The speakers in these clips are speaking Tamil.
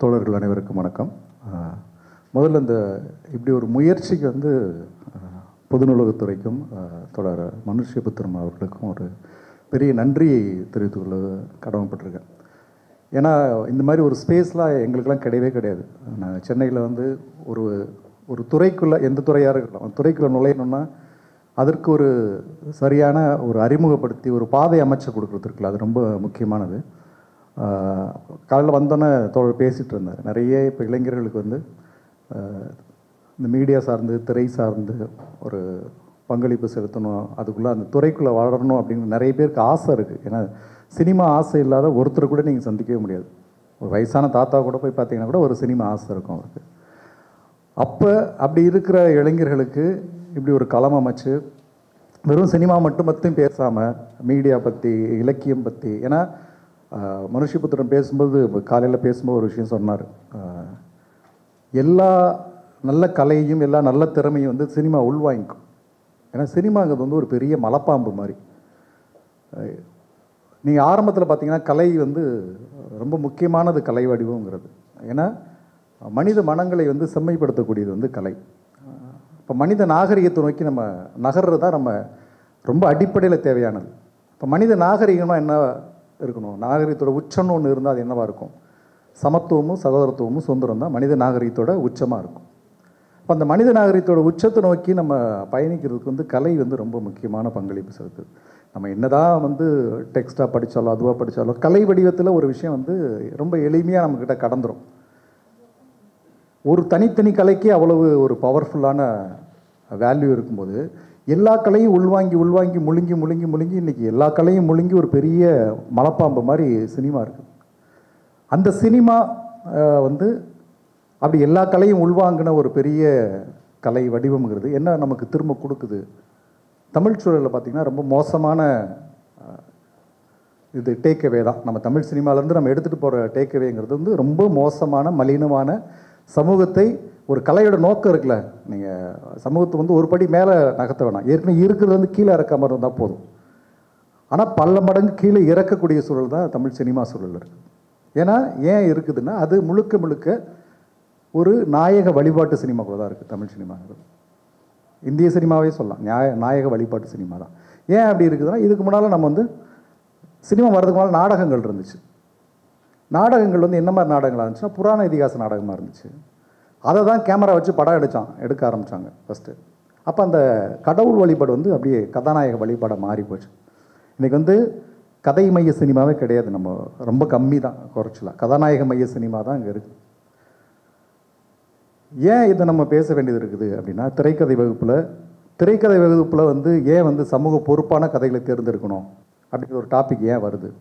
தோழர்கள் அனைவருக்கும் வணக்கம். முதல்ல இந்த இப்படி ஒரு முயற்சிக்கு வந்து பொது நூலகத்துறைக்கும் தொடர் மனுஷ்யபுத்திரம் அவர்களுக்கும் ஒரு பெரிய நன்றியை தெரிவித்துக் கொள்ள கடமைப்பட்டிருக்கேன். ஏன்னா இந்த மாதிரி ஒரு ஸ்பேஸ்லாம் எங்களுக்கெல்லாம் கிடையவே கிடையாது. நான் சென்னையில் வந்து ஒரு ஒரு துறைக்குள்ளே, எந்த துறையாக இருக்கலாம், துறைக்குள்ளே நுழையணுன்னா அதற்கு ஒரு சரியான ஒரு அறிமுகப்படுத்தி ஒரு பாதை அமைச்சு கொடுக்குறதுக்குல அது ரொம்ப முக்கியமானது. காலையில் வந்தோன்னே தோழர் பேசிகிட்டு இருந்தார். நிறைய இப்போ இளைஞர்களுக்கு வந்து இந்த மீடியா சார்ந்து, திரை சார்ந்து ஒரு பங்களிப்பு செலுத்தணும், அதுக்குள்ளே அந்த துறைக்குள்ளே வளரணும் அப்படின்னு நிறைய பேருக்கு ஆசை இருக்குது. ஏன்னா சினிமா ஆசை இல்லாத ஒருத்தர் கூட நீங்கள் சந்திக்கவே முடியாது. ஒரு வயசான தாத்தா கூட போய் பார்த்தீங்கன்னா கூட ஒரு சினிமா ஆசை இருக்கும் அவருக்கு. அப்போ அப்படி இருக்கிற இளைஞர்களுக்கு இப்படி ஒரு களம் அமைச்சு வெறும் சினிமா மட்டும் பேசாமல் மீடியா பற்றி, இலக்கியம் பற்றி, ஏன்னா மனுஷ்யபுத்திரன் பேசும்போது, காலையில் பேசும்போது ஒரு விஷயம் சொன்னார். எல்லா நல்ல கலையும் எல்லா நல்ல திறமையும் வந்து சினிமா உள்வாங்கிக்கும். ஏன்னா சினிமாங்கிறது வந்து ஒரு பெரிய மலைப்பாம்பு மாதிரி. நீங்கள் ஆரம்பத்தில் பார்த்தீங்கன்னா கலை வந்து ரொம்ப முக்கியமானது, கலை வடிவங்கிறது. ஏன்னா மனித மனங்களை வந்து செம்மைப்படுத்தக்கூடியது வந்து கலை. இப்போ மனித நாகரிகத்தை நோக்கி நம்ம நகர்றது தான் நம்ம ரொம்ப அடிப்படையில் தேவையானது. இப்போ மனித நாகரிகம்னா என்ன இருக்கணும்? நாகரிகத்தோட உச்சம்னு ஒன்று இருந்தால் அது என்னவாக இருக்கும்? சமத்துவமும் சகோதரத்துவமும் சுதந்திரம் தான் மனித நாகரிகத்தோட உச்சமாக இருக்கும். இப்போ அந்த மனித நாகரிகத்தோட உச்சத்தை நோக்கி நம்ம பயணிக்கிறதுக்கு வந்து கலை வந்து ரொம்ப முக்கியமான பங்களிப்பு செலுத்துது. நம்ம என்னதான் வந்து டெக்ஸ்ட்டாக படித்தாலும் அதுவாக படித்தாலும் கலை வடிவத்தில் ஒரு விஷயம் வந்து ரொம்ப எளிமையாக நம்மக்கிட்ட கடந்துடும். ஒரு தனித்தனி கலைக்கே அவ்வளவு ஒரு பவர்ஃபுல்லான வேல்யூ இருக்கும்போது எல்லா கலையும் உள்வாங்கி உள்வாங்கி முழுங்கி முழுங்கி முழுங்கி இன்றைக்கி எல்லா கலையும் முழுங்கி ஒரு பெரிய மலைப்பாம்பு மாதிரி சினிமா இருக்குது. அந்த சினிமா வந்து அப்படி எல்லா கலையும் உள்வாங்கின ஒரு பெரிய கலை வடிவம்ங்கிறது என்ன நமக்கு திரும்ப கொடுக்குது? தமிழ் சூழலில் பார்த்திங்கன்னா ரொம்ப மோசமான இது டேக்அவே தான். நம்ம தமிழ் சினிமாவிலேருந்து நம்ம எடுத்துகிட்டு போகிற டேக்அவேங்கிறது வந்து ரொம்ப மோசமான மலினமான சமூகத்தை, ஒரு கலையோட நோக்கம் இருக்குல்ல, நீங்கள் சமூகத்தை வந்து ஒரு படி மேலே நகர்த்த வேணாம், ஏற்கனவே இருக்கிறது வந்து கீழே இறக்காமல் இருந்தால் போதும். ஆனால் பல மடங்கு கீழே இறக்கக்கூடிய சூழல் தான் தமிழ் சினிமா சூழல் இருக்குது. ஏன்னா ஏன் இருக்குதுன்னா அது முழுக்க முழுக்க ஒரு நாயக வழிபாட்டு சினிமாக்குள்ள தான் இருக்குது தமிழ் சினிமாங்கிறது. இந்திய சினிமாவே சொல்லலாம் நாயக வழிபாட்டு சினிமா தான். ஏன் அப்படி இருக்குதுன்னா இதுக்கு முன்னால் நம்ம வந்து சினிமா வர்றதுக்கு முன்னால் நாடகங்கள் இருந்துச்சு. நாடகங்கள் வந்து என்ன மாதிரி நாடகங்களாக இருந்துச்சுன்னா புராண இதிகாச நாடகமாக இருந்துச்சு. அதை தான் கேமரா வச்சு படம் எடுக்க ஆரம்பித்தாங்க ஃபஸ்ட்டு. அப்போ அந்த கடவுள் வழிபாடு வந்து அப்படியே கதாநாயக வழிபாடாக மாறி போச்சு. இன்றைக்கி வந்து கதை மைய சினிமாவே கிடையாது. நம்ம ரொம்ப கம்மி தான், குறைச்சலாம் கதாநாயக மைய சினிமா தான் இங்கே இருக்குது. ஏன் இதை நம்ம பேச வேண்டியது இருக்குது அப்படின்னா திரைக்கதை வகுப்பில் வந்து ஏன் வந்து சமூக பொறுப்பான கதைகளை தேர்ந்தெடுக்கணும் அப்படிங்கிற ஒரு டாபிக் ஏன் வருது?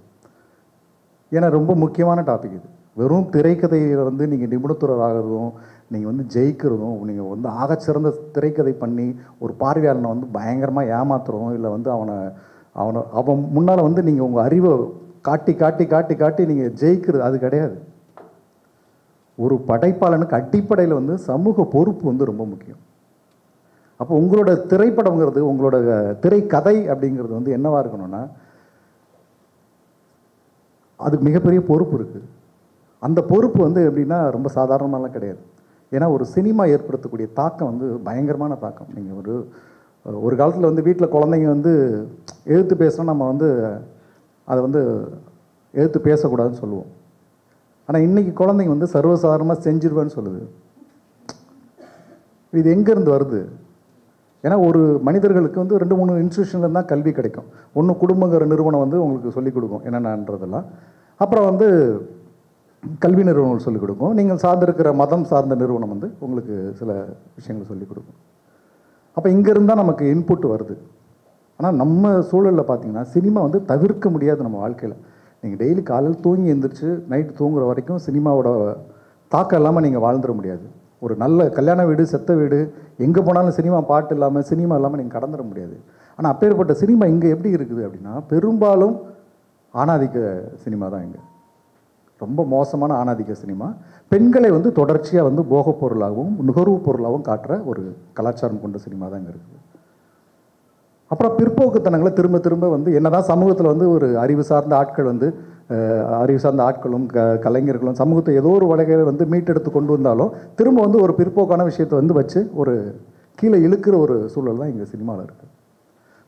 ஏன்னா ரொம்ப முக்கியமான டாபிக் இது. வெறும் திரைக்கதையில் வந்து நீங்கள் நிபுணத்துவர் ஆகிறதும், நீங்கள் வந்து ஜெயிக்கிறதும், நீங்கள் வந்து ஆகச்சிறந்த திரைக்கதை பண்ணி ஒரு பார்வையாளனை வந்து பயங்கரமாக ஏமாத்துறோம், இல்லை வந்து அவன் முன்னால் வந்து நீங்கள் உங்கள் அறிவை காட்டி காட்டி காட்டி காட்டி நீங்கள் ஜெயிக்கிறது அது கிடையாது. ஒரு படைப்பாளனுக்கு அடிப்படையில் வந்து சமூக பொறுப்பு வந்து ரொம்ப முக்கியம். அப்போ உங்களோட திரைப்படங்கிறது, உங்களோட திரைக்கதை அப்படிங்கிறது வந்து என்னவாக இருக்கணும்னா அதுக்கு மிகப்பெரிய பொறுப்பு இருக்குது. அந்த பொறுப்பு வந்து எப்படின்னா ரொம்ப சாதாரணமாலாம் கிடையாது. ஏன்னா ஒரு சினிமா ஏற்படுத்தக்கூடிய தாக்கம் வந்து பயங்கரமான தாக்கம். நீங்கள் ஒரு காலத்தில் வந்து வீட்டில் குழந்தைங்க வந்து எழுத்து பேசினா நம்ம வந்து அதை வந்து எழுத்து பேசக்கூடாதுன்னு சொல்லுவோம். ஆனால் இன்றைக்கி குழந்தைங்க வந்து சர்வசாதாரணமாக செஞ்சிருவேன்னு சொல்லுது. இது எங்கேருந்து வருது? ஏன்னா ஒரு மனிதர்களுக்கு வந்து 2-3 இன்ஸ்டியூஷன்லேருந்து தான் கல்வி கிடைக்கும். ஒன்று குடும்பங்கிற நிறுவனம் வந்து உங்களுக்கு சொல்லிக் கொடுக்கும் என்னென்னன்றதெல்லாம். அப்புறம் வந்து கல்வி நிறுவனங்கள் சொல்லிக் கொடுக்கும். நீங்கள் சார்ந்திருக்கிற மதம் சார்ந்த நிறுவனம் வந்து உங்களுக்கு சில விஷயங்களை சொல்லிக் கொடுக்கும். அப்போ இங்கேருந்து தான் நமக்கு இன்புட் வருது. ஆனால் நம்ம சூழலில் பார்த்திங்கன்னா சினிமா வந்து தவிர்க்க முடியாது நம்ம வாழ்க்கையில். நீங்கள் டெய்லி காலையில் தூங்கி எழுந்திரிச்சு நைட்டு தூங்குற வரைக்கும் சினிமாவோட தாக்கம் இல்லாமல் நீங்கள் வாழ்ந்துட முடியாது. ஒரு நல்ல கல்யாண வீடு, செத்த வீடு, எங்கே போனாலும் சினிமா பாட்டு இல்லாமல், சினிமா இல்லாமல் நீங்கள் கடந்துட முடியாது. ஆனால் அப்பேற்பட்ட சினிமா இங்கே எப்படி இருக்குது அப்படின்னா பெரும்பாலும் ஆணாதிக்க சினிமா தான். இங்கே ரொம்ப மோசமான ஆணாதிக்க சினிமா. பெண்களை வந்து தொடர்ச்சியாக வந்து போகப் பொருளாகவும் நுகர்வு பொருளாகவும் காட்டுற ஒரு கலாச்சாரம் கொண்ட சினிமா தான் இங்கே இருக்குது. அப்புறம் பிற்போக்குத்தனங்களை திரும்ப திரும்ப வந்து என்னதான் சமூகத்தில் வந்து ஒரு அறிவு சார்ந்த ஆட்கள் வந்து அறிவு சார்ந்த ஆட்களும் கலைஞர்களும் சமூகத்தை ஏதோ ஒரு வகையில் வந்து மீட்டெடுத்து கொண்டு வந்தாலும் திரும்ப வந்து ஒரு பிற்போக்கான விஷயத்தை வந்து வச்சு ஒரு கீழே இழுக்கிற ஒரு சூழல் தான் இங்கே சினிமாவில் இருக்குது.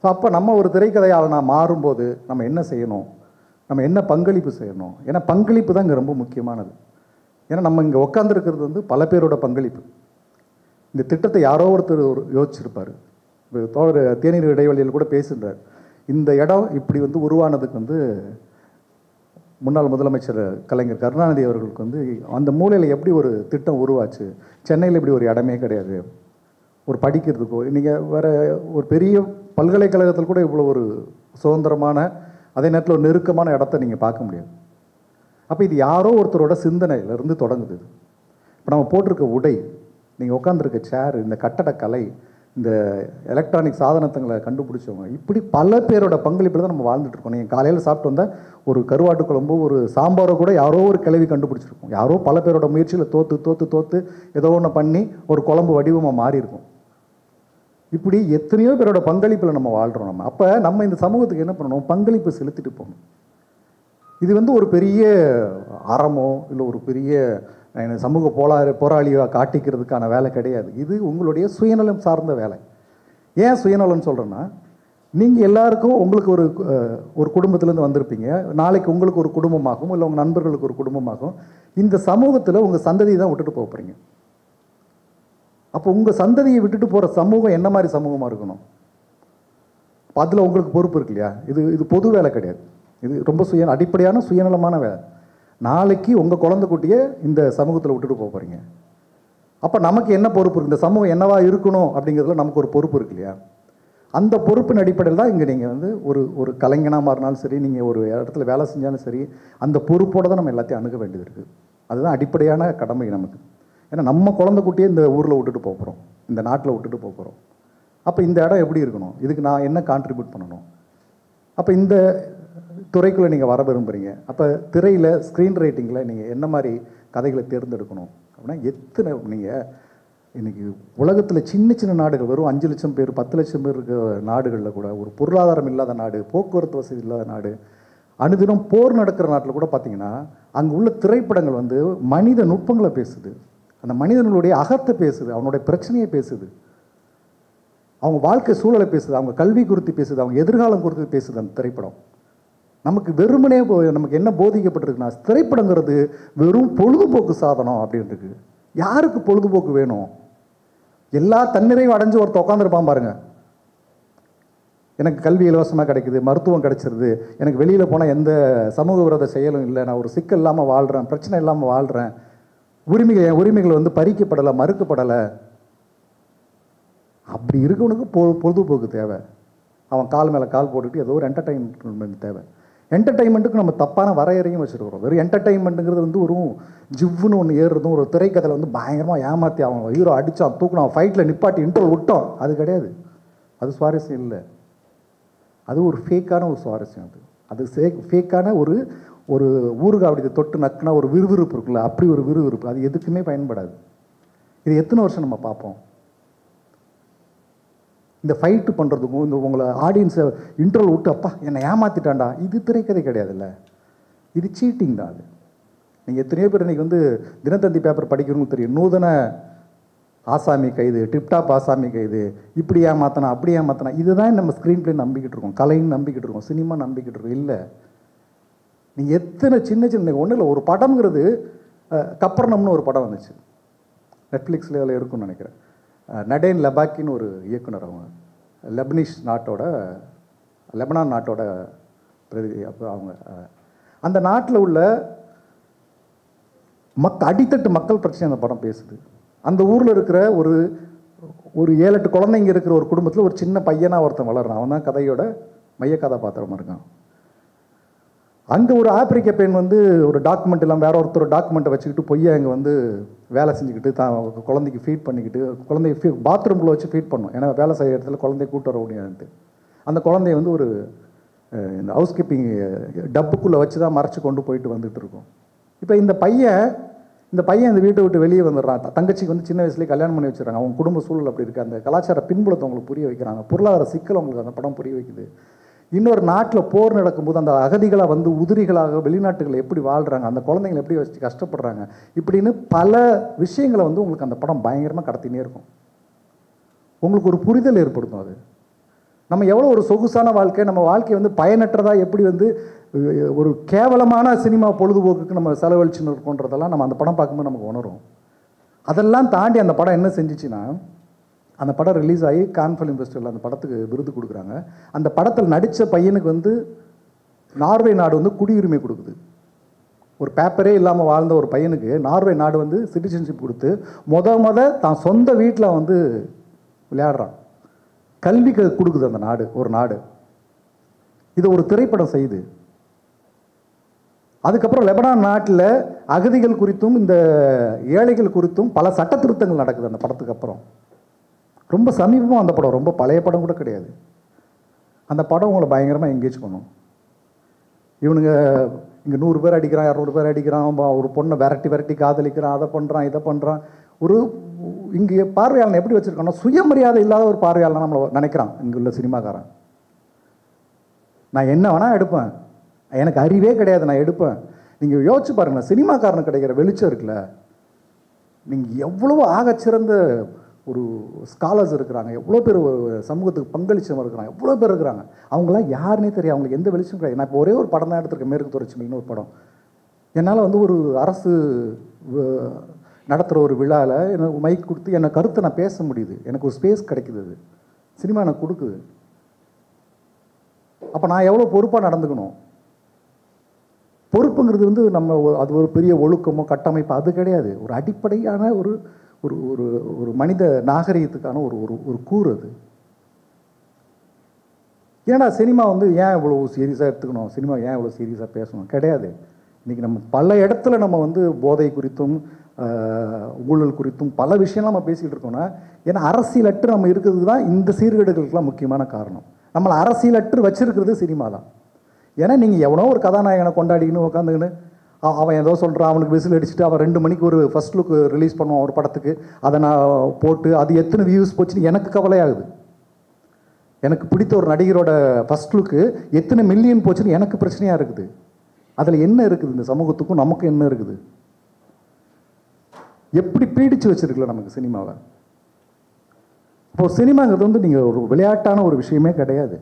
ஸோ அப்போ நம்ம ஒரு திரைக்கதையாளனாக மாறும்போது நம்ம என்ன செய்யணும், நம்ம என்ன பங்களிப்பு செய்யணும்? ஏன்னா பங்களிப்பு தான் இங்கே ரொம்ப முக்கியமானது. ஏன்னா நம்ம இங்கே உட்காந்துருக்கிறது வந்து பல பேரோட பங்களிப்பு. இந்த திட்டத்தை யாரோ ஒருத்தர் யோசிச்சிருப்பார். இப்போ தோழர் தேநீர் இடைவெளியில் கூட பேசுகிறார். இந்த இடம் இப்படி வந்து உருவானதுக்கு வந்து முன்னாள் முதலமைச்சர் கலைஞர் கருணாநிதி அவர்களுக்கு வந்து அந்த மூலையில் எப்படி ஒரு திட்டம் உருவாச்சு, சென்னையில் இப்படி ஒரு இடமே கிடையாது ஒரு படிக்கிறதுக்கோ. நீங்கள் வேறு ஒரு பெரிய பல்கலைக்கழகத்தில் கூட இவ்வளோ ஒரு சுதந்திரமான அதே நேரத்தில் ஒரு நெருக்கமான இடத்த நீங்கள் பார்க்க முடியாது. அப்போ இது யாரோ ஒருத்தரோட சிந்தனையிலேருந்து தொடங்குது. இப்போ நம்ம போட்டிருக்க உடை, நீங்கள் உட்காந்துருக்க சேர், இந்த கட்டடக்கலை, இந்த எலக்ட்ரானிக் சாதனத்தங்களை கண்டுபிடிச்சவங்க, இப்படி பல பேரோட பங்களிப்பில் தான் நம்ம வாழ்ந்துட்டுருக்கோம். நீங்கள் காலையில் சாப்பிட்டு வந்தால் ஒரு கருவாட்டு குழம்பு ஒரு சாம்பாரோ கூட யாரோ ஒரு கிளவி கண்டுபிடிச்சிருக்கோம். யாரோ பல பேரோட முயற்சியில் தோற்று ஏதோ ஒன்று பண்ணி ஒரு குழம்பு வடிவமாக மாறி இருக்கும். இப்படி எத்தனையோ பேரோட பங்களிப்பில் நம்ம வாழ்கிறோம். அப்போ நம்ம இந்த சமூகத்துக்கு என்ன பண்ணணும், பங்களிப்பு செலுத்திட்டு போகணும். இது வந்து ஒரு பெரிய அறமோ இல்லை ஒரு பெரிய சமூக போராளியாக காட்டிக்கிறதுக்கான வேலை கிடையாது. இது உங்களுடைய சுயநலம் சார்ந்த வேலை. ஏன் சுயநலம்னு சொல்கிறேன்னா, நீங்கள் எல்லாருக்கும் உங்களுக்கு ஒரு குடும்பத்துலேருந்து வந்திருப்பீங்க. நாளைக்கு உங்களுக்கு ஒரு குடும்பமாகும், இல்லை உங்கள் நண்பர்களுக்கு ஒரு குடும்பமாகும். இந்த சமூகத்தில் உங்கள் சந்ததியை தான் விட்டுட்டு போகிறீங்க. அப்போ உங்கள் சந்ததியை விட்டுட்டு போகிற சமூகம் என்ன மாதிரி சமூகமாக இருக்கணும்? அதில் உங்களுக்கு பொறுப்பு இருக்கு இல்லையா? இது பொது வேலை கிடையாது. இது ரொம்ப அடிப்படையான சுயநலமான வேலை. நாளைக்கு உங்கள் குழந்தை குட்டியை இந்த சமூகத்தில் விட்டுட்டு போகிறீங்க. அப்போ நமக்கு என்ன பொறுப்பு இருக்குது? இந்த சமூகம் என்னவா இருக்கணும் அப்படிங்கிறதுல நமக்கு ஒரு பொறுப்பு இருக்கு இல்லையா? அந்த பொறுப்பின் அடிப்படையில் தான் இங்கே நீங்கள் வந்து ஒரு கலைஞனாக மாறினாலும் சரி, நீங்கள் ஒரு இடத்துல வேலை செஞ்சாலும் சரி, அந்த பொறுப்போடு தான் நம்ம எல்லாத்தையும் அணுக வேண்டியது இருக்குது. அதுதான் அடிப்படையான கடமை நமக்கு. ஏன்னா நம்ம குழந்தை குட்டியை இந்த ஊரில் விட்டுட்டு போகிறோம், இந்த நாட்டில் விட்டுட்டு போகிறோம். அப்போ இந்த இடம் எப்படி இருக்கணும், இதுக்கு நான் என்ன கான்ட்ரிபியூட் பண்ணணும்? அப்போ இந்த துறைக்குள்ளே நீங்கள் வர விரும்புகிறீங்க. அப்போ திரையில் ஸ்க்ரீன் ரைட்டிங்கில் நீங்கள் என்ன மாதிரி கதைகளை தேர்ந்தெடுக்கணும் அப்படின்னா, எத்தனை நீங்கள் இன்றைக்கி உலகத்தில் சின்ன சின்ன நாடுகள் வெறும் 5 லட்சம் பேர் 10 லட்சம் பேர் இருக்கிற நாடுகளில் கூட, ஒரு பொருளாதாரம் இல்லாத நாடு, போக்குவரத்து வசதி இல்லாத நாடு, அனுதினம் போர் நடக்கிற நாட்டில் கூட பார்த்திங்கன்னா அங்கே உள்ள திரைப்படங்கள் வந்து மனித நுட்பங்களை பேசுது, அந்த மனிதனுடைய அகத்தை பேசுது, அவனுடைய பிரச்சனையை பேசுது, அவங்க வாழ்க்கை சூழலை பேசுது, அவங்க கல்வி குறித்து பேசுது, அவங்க எதிர்காலம் குறித்து பேசுது அந்த திரைப்படம். நமக்கு வெறுமனே நமக்கு என்ன போதிக்கப்பட்டிருக்குன்னா, திரைப்படங்கிறது வெறும் பொழுதுபோக்கு சாதனம் அப்படின்ட்டு. யாருக்கு பொழுதுபோக்கு வேணும்? எல்லா தன்னிறைவு அடைஞ்சு ஒருத்த உட்காந்துருப்பான் பாருங்க. எனக்கு கல்வி இலவசமாக கிடைக்குது, மருத்துவம் கிடைச்சிருது, எனக்கு வெளியில் போனால் எந்த சமூக விரோத செயலும் இல்லை, நான் ஒரு சிக்கல் இல்லாமல் வாழ்கிறேன், பிரச்சனை இல்லாமல் வாழ்கிறேன், என் உரிமைகள் வந்து பறிக்கப்படலை, மறுக்கப்படலை. அப்படி இருக்கவனுக்கு பொழுதுபோக்கு தேவை. அவன் கால் மேலே கால் போட்டுக்கிட்டு ஏதோ ஒரு என்டர்டைன்மெண்ட் தேவை. என்டர்டைன்மெண்ட்டுக்கு நம்ம தப்பான வரையறையும் வச்சுருக்கிறோம். வெறும் என்டர்டைன்மெண்ட்டுங்கிறது வந்து ஒரு ஜிவ்வுன்னு ஒன்று ஏறுறதும், ஒரு திரைக்கதையில் வந்து பயங்கரமாக ஏமாற்றி அவன் ஹீரோ அடித்தான் தூக்கினான் ஃபைட்டில் நிப்பாட்டி இன்ட்ரோல் விட்டோம், அது கிடையாது. அது சுவாரஸ்யம் இல்லை. அது ஒரு ஃபேக்கான ஒரு சுவாரஸ்யம். அது ஃபேக்கான ஒரு ஊறுகாய் அப்படி தொட்டு நக்குனா ஒரு விறுவிறுப்பு இருக்குல்ல, அப்படி ஒரு விறுவிறுப்பு. அது எதுக்குமே பயன்படாது. இது எத்தனை வருஷம் நம்ம பார்ப்போம்? இந்த ஃபைட்டு பண்ணுறதுக்கும் இந்த உங்களை ஆடியன்ஸை இன்ட்ரோல் விட்டு அப்பா என்னை ஏமாற்றிட்டாண்டா, இது திரைக்கதை கிடையாதுல்ல, இது சீட்டிங் தான். அது நீங்கள் எத்தனையோ பேர் இன்றைக்கி வந்து தினத்தந்தி பேப்பர் படிக்கிறவங்களுக்கு தெரியும். நூதன ஆசாமி கைது, டிப்டாப் ஆசாமி கைது, இப்படி ஏமாத்தனா அப்படி ஏமாத்தனா, இதுதான் நம்ம ஸ்க்ரீன் பிளே நம்பிக்கிட்டு இருக்கோம், கலைன்னு நம்பிக்கிட்டு இருக்கோம், சினிமா நம்பிக்கிட்டு இருக்கோம். இல்லை, நீங்கள் எத்தனை சின்ன ஒன்றும் இல்லை. ஒரு படம்ங்கிறது கப்பர்னம்னு ஒரு படம் வந்துச்சு, நெட்ஃப்ளிக்ஸில் அதில் இருக்குன்னு நினைக்கிறேன். நடேன் லெபாக்கின்னு ஒரு இயக்குனர், அவங்க லெபனான் நாட்டோட பிரதி. அப்போ அவங்க அந்த நாட்டில் உள்ள அடித்தட்டு மக்கள் பிரச்சனை அந்த படம் பேசுது. அந்த ஊரில் இருக்கிற ஒரு 7-8 குழந்தைங்க இருக்கிற ஒரு குடும்பத்தில் ஒரு சின்ன பையனாக ஒருத்தன் வளர்றான். அவன் தான் கதையோட மைய கதாபாத்திரமாக இருக்கான். அங்கே ஒரு ஆப்பிரிக்க பெண் வந்து ஒரு டாக்குமெண்ட் இல்லாமல் வேற ஒருத்தர் டாக்குமெண்ட்டை வச்சுக்கிட்டு பொய்யா அங்கே வந்து வேலை செஞ்சுக்கிட்டு தான் குழந்தைக்கு ஃபீட் பண்ணிக்கிட்டு, குழந்தைய பாத்ரூமில் வச்சு ஃபீட் பண்ணும். ஏன்னா வேலை செய்கிற இடத்துல குழந்தைய கூட்டு வர முடியாதுன்ட்டு. அந்த குழந்தைய வந்து ஒரு இந்த ஹவுஸ் கீப்பிங் டப்புக்குள்ளே வச்சு தான் மறைச்சி கொண்டு போயிட்டு வந்துட்டு இருக்கோம். இப்போ இந்த பையன் இந்த வீட்டை விட்டு வெளியே வந்துடுறான். தங்கச்சிக்கு வந்து சின்ன வயசுலேயே கல்யாணம் பண்ணி வச்சுறாங்க. அவங்க குடும்ப சூழல் அப்படி இருக்குது. அந்த கலாச்சார பின்புலத்தை அவங்களுக்கு புரிய வைக்கிறாங்க. பொருளாதார சிக்கல் அவங்களுக்கு அந்த படம் புரிய வைக்குது. இன்னொரு நாட்டில் போர் நடக்கும்போது அந்த அகதிகளாக வந்து உதிரிகளாக வெளிநாட்டுகளில் எப்படி வாழ்கிறாங்க, அந்த குழந்தைங்களை எப்படி வச்சு கஷ்டப்படுறாங்க, இப்படின்னு பல விஷயங்களை வந்து உங்களுக்கு அந்த படம் பயங்கரமாக கடத்தினே இருக்கும். உங்களுக்கு ஒரு புரிதல் ஏற்படுத்தும். அது நம்ம எவ்வளோ ஒரு சொகுசான வாழ்க்கை, நம்ம வாழ்க்கை வந்து பயனற்றதாக எப்படி வந்து ஒரு கேவலமான சினிமா பொழுதுபோக்குக்கு நம்ம செலவழிச்சுன்னு இருக்கோன்றதெல்லாம் நம்ம அந்த படம் பார்க்கும்போது நமக்கு உணரும். அதெல்லாம் தாண்டி அந்த படம் என்ன செஞ்சிச்சுன்னா, அந்த படம் ரிலீஸ் ஆகி கான் ஃபிலிம் ஃபெஸ்டிவலில் அந்த படத்துக்கு விருது கொடுக்குறாங்க. அந்த படத்தில் நடித்த பையனுக்கு வந்து நார்வே நாடு வந்து குடியுரிமை கொடுக்குது. ஒரு பேப்பரே இல்லாமல் வாழ்ந்த ஒரு பையனுக்கு நார்வே நாடு வந்து சிட்டிசன்ஷிப் கொடுத்து தான் சொந்த வீட்டில் வந்து விளையாடுறான். கல்விக்கு கொடுக்குது அந்த நாடு, ஒரு நாடு. இது ஒரு திரைப்படம் செய்யுது. அதுக்கப்புறம் லெபனான் நாட்டில் அகதிகள் குறித்தும் இந்த ஏழைகள் குறித்தும் பல சட்ட திருத்தங்கள் நடக்குது அந்த படத்துக்கு அப்புறம். ரொம்ப சமீபமாக அந்த படம், ரொம்ப பழைய படம் கூட கிடையாது. அந்த படம் உங்களை பயங்கரமாக என்கேஜ் பண்ணும். இவனுங்க இங்கே 100 பேர் அடிக்கிறான், 200 பேர் அடிக்கிறான், ஒரு பொண்ணை விரட்டி காதலிக்கிறான், அதை பண்ணுறான், இதை பண்ணுறான். ஒரு இங்கே பார்வையாளனை எப்படி வச்சுருக்கானோ சுயமரியாதை இல்லாத ஒரு பார்வையாளனை நம்மளை நினைக்கிறான் இங்கே உள்ள சினிமாக்காரன். நான் என்ன வேணால் எடுப்பேன், எனக்கு அறிவே கிடையாது, நான் எடுப்பேன். நீங்கள் யோசிச்சு பாருங்களேன், சினிமாக்காரனுக்கு கிடைக்கிற வெளிச்சம் இருக்குல்ல. நீங்கள் எவ்வளோ ஆகச்சிறந்த ஒரு ஸ்காலர்ஸ் இருக்கிறாங்க, எவ்வளோ பேர் சமூகத்துக்கு பங்களிச்சவங்க இருக்கிறாங்க, எவ்வளோ பேர் இருக்கிறாங்க. அவங்களாம் யாருன்னே தெரியும், அவங்களுக்கு எந்த வெளிச்சம் கிடையாது. நான் இப்போ ஒரே ஒரு படம் தான் எடுத்திருக்கேன், மேற்கு தொடர்ச்சி மலைன்னு ஒரு படம். என்னால் வந்து ஒரு அரசு நடத்துகிற ஒரு விழாவில் எனக்கு மைக் கொடுத்து என்னை கருத்தை நான் பேச முடியுது, எனக்கு ஒரு ஸ்பேஸ் கிடைக்குது. அது சினிமா எனக்கு கொடுக்குது. அப்போ நான் எவ்வளோ பொறுப்பாக நடந்துக்கணும். பொறுப்புங்கிறது வந்து நம்ம அது ஒரு பெரிய ஒழுக்கமோ கட்டமைப்பு அது கிடையாது. ஒரு அடிப்படையான ஒரு ஒரு ஒரு ஒரு மனித நாகரிகத்துக்கான ஒரு ஒரு ஒரு கூறு அது. ஏன்னா சினிமா வந்து ஏன் இவ்வளோ சீரியஸாக எடுத்துக்கணும், சினிமா ஏன் இவ்வளோ சீரியஸாக பேசணும் கிடையாது. இன்றைக்கி நம்ம பல இடத்துல நம்ம வந்து போதை குறித்தும் ஊழல் குறித்தும் பல விஷயம்லாம் நம்ம பேசிக்கிட்டு இருக்கோம்னா, ஏன்னா அரசியலற்று நம்ம இருக்கிறது தான் இந்த சீர்கேடுகளுக்கெல்லாம் முக்கியமான காரணம். நம்மளை அரசியலற்று வச்சிருக்கிறது சினிமா தான். ஏன்னா நீங்கள் எவனோ ஒரு கதாநாயகனை கொண்டாடிக்கின்னு உட்காந்துக்கின்னு அவன் ஏதோ சொல்கிறான், அவனுக்கு விசில் அடிச்சுட்டு அவன் 2 மணிக்கு ஒரு ஃபர்ஸ்ட் லுக் ரிலீஸ் பண்ணுவான் ஒரு படத்துக்கு, அதை நான் போட்டு அது எத்தனை வியூஸ் போச்சுன்னு எனக்கு கவலையாகுது. எனக்கு பிடித்த ஒரு நடிகரோட ஃபர்ஸ்ட் லுக்கு எத்தனை மில்லியன் போச்சுன்னு எனக்கு பிரச்சனையாக இருக்குது. அதில் என்ன இருக்குது, இந்த சமூகத்துக்கும் நமக்கும் என்ன இருக்குது? எப்படி பீடிச்சு வச்சிருக்கல நமக்கு சினிமாவை. இப்போது சினிமாங்கிறது வந்து நீங்கள் ஒரு விளையாட்டான ஒரு விஷயமே கிடையாது.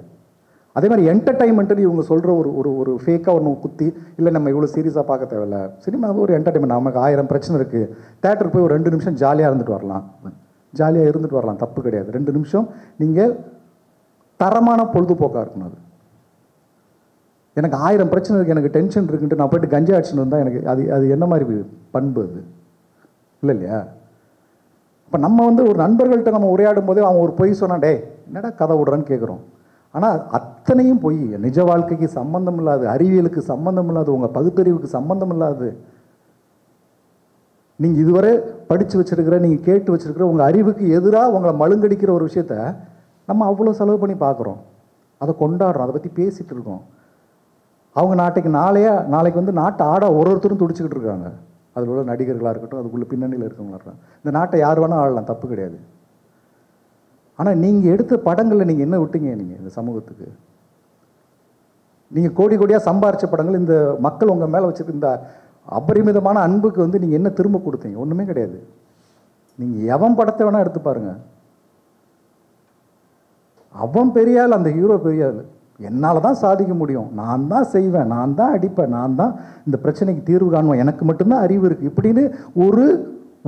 அதே மாதிரி என்டர்டைன்மெண்ட்டுன்னு இவங்க சொல்கிற ஒரு ஒரு ஒரு ஃபேக்காக ஒன்று குத்தி, இல்லை நம்ம இவ்வளோ சீரியஸாக பார்க்க தேவையில்ல, சினிமா ஒரு என்டர்டைன்மெண்ட். நமக்கு 1000 பிரச்சனை இருக்குது, தேட்டருக்கு போய் ஒரு 2 நிமிஷம் ஜாலியாக இருந்துட்டு வரலாம், ஜாலியாக இருந்துட்டு வரலாம், தப்பு கிடையாது. 2 நிமிஷம் நீங்கள் தரமான பொழுதுபோக்காக இருக்கணும். அது எனக்கு 1000 பிரச்சனை இருக்குது, எனக்கு டென்ஷன் இருக்குன்ட்டு நான் போய்ட்டு கஞ்சா அடிச்சுன்னு வந்தால் எனக்கு அது அது என்ன மாதிரி பண்பு அது இல்லை இல்லையா? இப்போ நம்ம வந்து ஒரு நண்பர்கள்ட்ட நம்ம உரையாடும் போதே அவன் ஒரு பொய் சொன்னா, டே என்னடா கதை விடுறான்னு கேட்குறோம். ஆனால் அத்தனையும் பொய், நிஜ வாழ்க்கைக்கு சம்பந்தம் இல்லாது, அறிவியலுக்கு சம்பந்தம் இல்லாது, உங்கள் பகுத்தறிவுக்கு சம்பந்தம் இல்லாது, நீங்கள் இதுவரை படித்து வச்சுருக்கிற, நீங்கள் கேட்டு வச்சுருக்கிற உங்கள் அறிவுக்கு எதிராக உங்களை மழுங்கடிக்கிற ஒரு விஷயத்த நம்ம அவ்வளோ செலவு பண்ணி பார்க்குறோம், அதை கொண்டாடுறோம், அதை பற்றி பேசிகிட்டு இருக்கோம். அவங்க நாளைக்கு வந்து நாட்டை ஆட ஒருத்தரும் துடிச்சிக்கிட்டு இருக்காங்க. அதில் உள்ள நடிகர்களாக இருக்கட்டும், அதுக்குள்ளே பின்னணியில் இருக்கவங்களா இருக்கட்டும். இந்த நாட்டை யார் வேணால் ஆடலாம், தப்பு கிடையாது. ஆனால் நீங்கள் எடுத்த படங்களில் நீங்கள் என்ன விட்டீங்க? நீங்கள் இந்த சமூகத்துக்கு நீங்கள் கோடியாக சம்பாரித்த படங்கள், இந்த மக்கள் உங்கள் மேலே வச்சுருக்க இந்த அபரிமிதமான அன்புக்கு வந்து நீங்கள் என்ன திரும்ப கொடுத்தீங்க? ஒன்றுமே கிடையாது. நீங்கள் எவன் படத்தை வேணால் எடுத்து பாருங்கள், அவன் பெரியாள், அந்த ஹீரோ பெரியாள். என்னால் தான் சாதிக்க முடியும், நான் தான் செய்வேன், நான் தான் அடிப்பேன், நான் தான் இந்த பிரச்சனைக்கு தீர்வு காணுவேன், எனக்கு மட்டும்தான் அறிவு இருக்குது இப்படின்னு ஒரு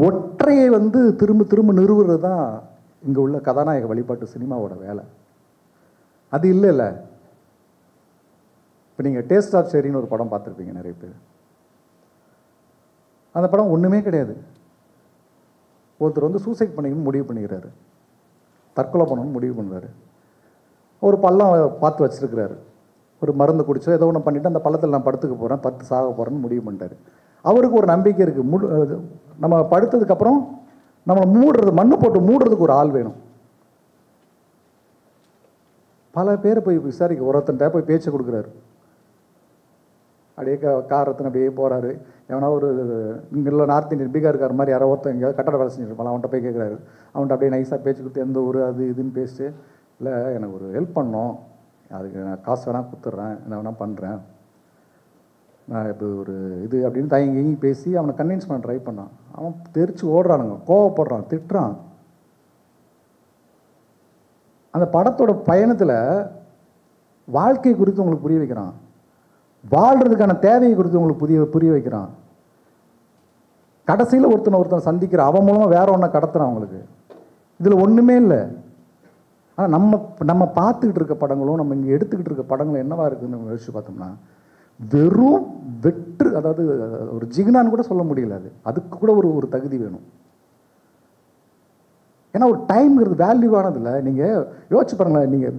ஒற்றையை வந்து திரும்ப நிறுவுறது தான் இங்கே உள்ள கதாநாயக வழிபாட்டு சினிமாவோட வேலை. அது இல்லைல்ல. இப்போ நீங்கள் டேஸ்ட் ஆஃப் ஷெரின்னு ஒரு படம் பார்த்துருப்பீங்க நிறைய பேர். அந்த படம் ஒன்றுமே கிடையாது. ஒருத்தர் வந்து சூசைட் பண்ணிக்கணும்னு முடிவு பண்ணிக்கிறாரு, தற்கொலை பண்ணணும்னு முடிவு பண்ணுறாரு. ஒரு பள்ளம் பார்த்து வச்சுருக்கிறாரு, ஒரு மருந்து குடிச்சோ ஏதோ ஒன்று பண்ணிவிட்டு அந்த பள்ளத்தில் நான் படுத்துக்க போகிறேன், படுத்து சாக போகிறேன்னு முடிவு பண்ணிட்டார். அவருக்கு ஒரு நம்பிக்கை இருக்குது, நம்ம படுத்ததுக்கப்புறம் நம்மளை மண்ணு போட்டு மூடுறதுக்கு ஒரு ஆள் வேணும். பல பேர் போய் விசாரிக்க, ஒருத்தன்ட்ட போய் பேச்சு கொடுக்குறாரு, அப்படியே காரத்தின் அப்படியே போகிறாரு. எவனா ஒரு இங்கே நார்த் இந்தியன் பீகார்கார் மாதிரி யாரோ ஒருத்தன் எங்கேயாவது கட்டட வேலை செஞ்சுருப்பான், அவன்கிட்ட போய் கேட்குறாரு. அவன்கிட்ட அப்படியே நைஸாக பேச்சு கொடுத்து எந்த ஊர் அது இதுன்னு பேசிட்டு, இல்லை எனக்கு ஒரு ஹெல்ப் பண்ணோம், அதுக்கு நான் காசு வேணால் கொடுத்துட்றேன், என்ன வேணால் பண்ணுறேன், நான் இப்போ ஒரு இது அப்படின்னு தயங்கி பேசி அவனை கன்வின்ஸ் பண்ண ட்ரை பண்ணான். அவன் தெரிச்சு ஓடுறானுங்க, கோவப்படுறான், திட்டுறான். அந்த படத்தோட பயணத்தில் வாழ்க்கை குறித்து உங்களுக்கு புரிய வைக்கிறான், வாழ்கிறதுக்கான தேவையை குறித்து உங்களுக்கு புரிய வைக்கிறான். கடைசியில் ஒருத்தனை சந்திக்கிற அவன் மூலமாக வேற ஒன்றை கடத்துறான் அவங்களுக்கு. இதில் ஒன்றுமே இல்லை. ஆனால் நம்ம பார்த்துக்கிட்டு இருக்க படங்களும் நம்ம இங்கே எடுத்துக்கிட்டு இருக்க படங்களும் என்னவா இருக்குதுன்னு நம்ம யோசிச்சு பார்த்தோம்னா வெறும் வெற்று. அதாவது ஒரு ஜிகினான்னு கூட சொல்ல முடியல. அதுக்கு கூட ஒரு தகுதி வேணும். ஏன்னா ஒரு டைம்ங்கிறது வேல்யூவானதில்லை. நீங்கள் யோசிச்சு பாருங்களேன், நீங்கள்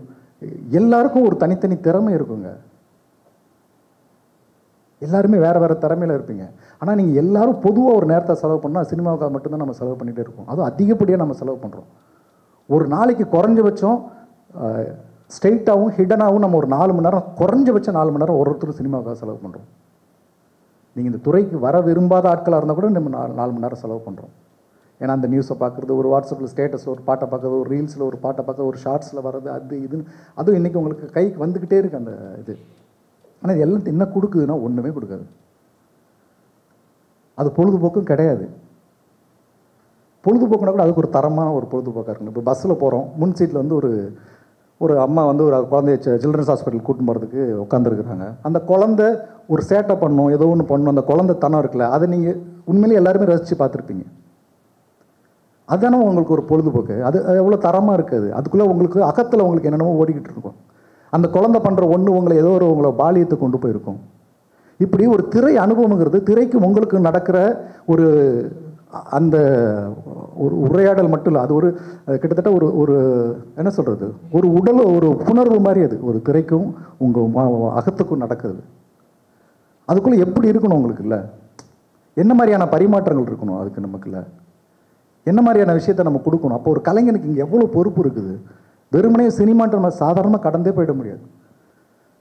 எல்லாருக்கும் ஒரு தனித்தனி திறமை இருக்குங்க. எல்லாருமே வேறு வேறு திறமையில் இருப்பீங்க. ஆனால் நீங்கள் எல்லாரும் பொதுவாக ஒரு நேரத்தை செலவு பண்ணால் சினிமாவுக்காக மட்டும்தான் நம்ம செலவு பண்ணிகிட்டே இருக்கோம். அதுவும் அதிகப்படியாக நம்ம செலவு பண்ணுறோம். ஒரு நாளைக்கு குறைஞ்சபட்சம் ஸ்ட்ரெயிட்டாகவும் ஹிடனாகவும் நம்ம ஒரு 4 மணி நேரம், குறைஞ்சபட்சம் 4 மணி நேரம் ஒருத்தர் சினிமாவுக்காக செலவு பண்ணுறோம். நீங்கள் இந்த துறைக்கு வர விரும்பாத ஆட்களாக இருந்தால் கூட நம்ம 4 மணி நேரம் செலவு பண்ணுறோம். ஏன்னா அந்த நியூஸை பார்க்குறது, ஒரு வாட்ஸ்அப்பில் ஸ்டேட்டஸ் ஒரு பாட்டை பார்க்குறது, ஒரு ரீல்ஸில் ஒரு பாட்டை பார்க்க, ஒரு ஷார்ட்ஸில் வர்றது, அது இதுன்னு அதுவும் இன்றைக்கி உங்களுக்கு கைக்கு வந்துக்கிட்டே இருக்குது அந்த இது. ஆனால் இது எல்லாம் என்ன கொடுக்குதுன்னா ஒன்றுமே கொடுக்காது. அது பொழுதுபோக்கும் கிடையாது. பொழுதுபோக்குனா கூட அதுக்கு ஒரு தரமான ஒரு பொழுதுபோக்காக இருக்கணும். இப்போ பஸ்ஸில் போகிறோம், முன் சீட்டில் வந்து ஒரு அம்மா வந்து ஒரு குழந்தைய சில்ட்ரன்ஸ் ஹாஸ்பிட்டல் கூட்டின்னு போகிறதுக்கு உட்காந்துருக்குறாங்க. அந்த குழந்தை ஒரு சேட்டை பண்ணணும், ஏதோ ஒன்று பண்ணணும், அந்த குழந்தை தனம் இருக்குல்ல, அதை நீங்கள் உண்மையிலே எல்லாருமே ரசித்து பார்த்துருப்பீங்க. அதுதானே உங்களுக்கு ஒரு பொழுதுபோக்கு. அது எவ்வளோ தரமாக இருக்குது. அதுக்குள்ளே உங்களுக்கு அகத்தில் உங்களுக்கு என்னென்னமோ ஓடிக்கிட்டு இருக்கும். அந்த குழந்தை பண்ணுற ஒன்று உங்களை ஏதோ உங்களை பாலியத்தை கொண்டு போயிருக்கும். இப்படி ஒரு திரை அனுபவங்கிறது திரைக்கு உங்களுக்கு நடக்கிற ஒரு அந்த ஒரு உரையாடல் மட்டும் இல்லை. அது ஒரு கிட்டத்தட்ட ஒரு என்ன சொல்கிறது, ஒரு உடல் ஒரு புணர்வு மாதிரி. அது ஒரு திரைக்கும் உங்கள் அகத்துக்கும் நடக்குது. அதுக்குள்ளே எப்படி இருக்கணும் உங்களுக்கு இல்லை, என்ன மாதிரியான பரிமாற்றங்கள் இருக்கணும் அதுக்கு நமக்குள்ள, என்ன மாதிரியான விஷயத்தை நம்ம கொடுக்கணும். அப்போ ஒரு கலைஞனுக்கு இங்கே எவ்வளோ பொறுப்பு இருக்குது. வெறுமனே சினிமான்ற நம்ம சாதாரணமாக கடந்தே போயிட முடியாது.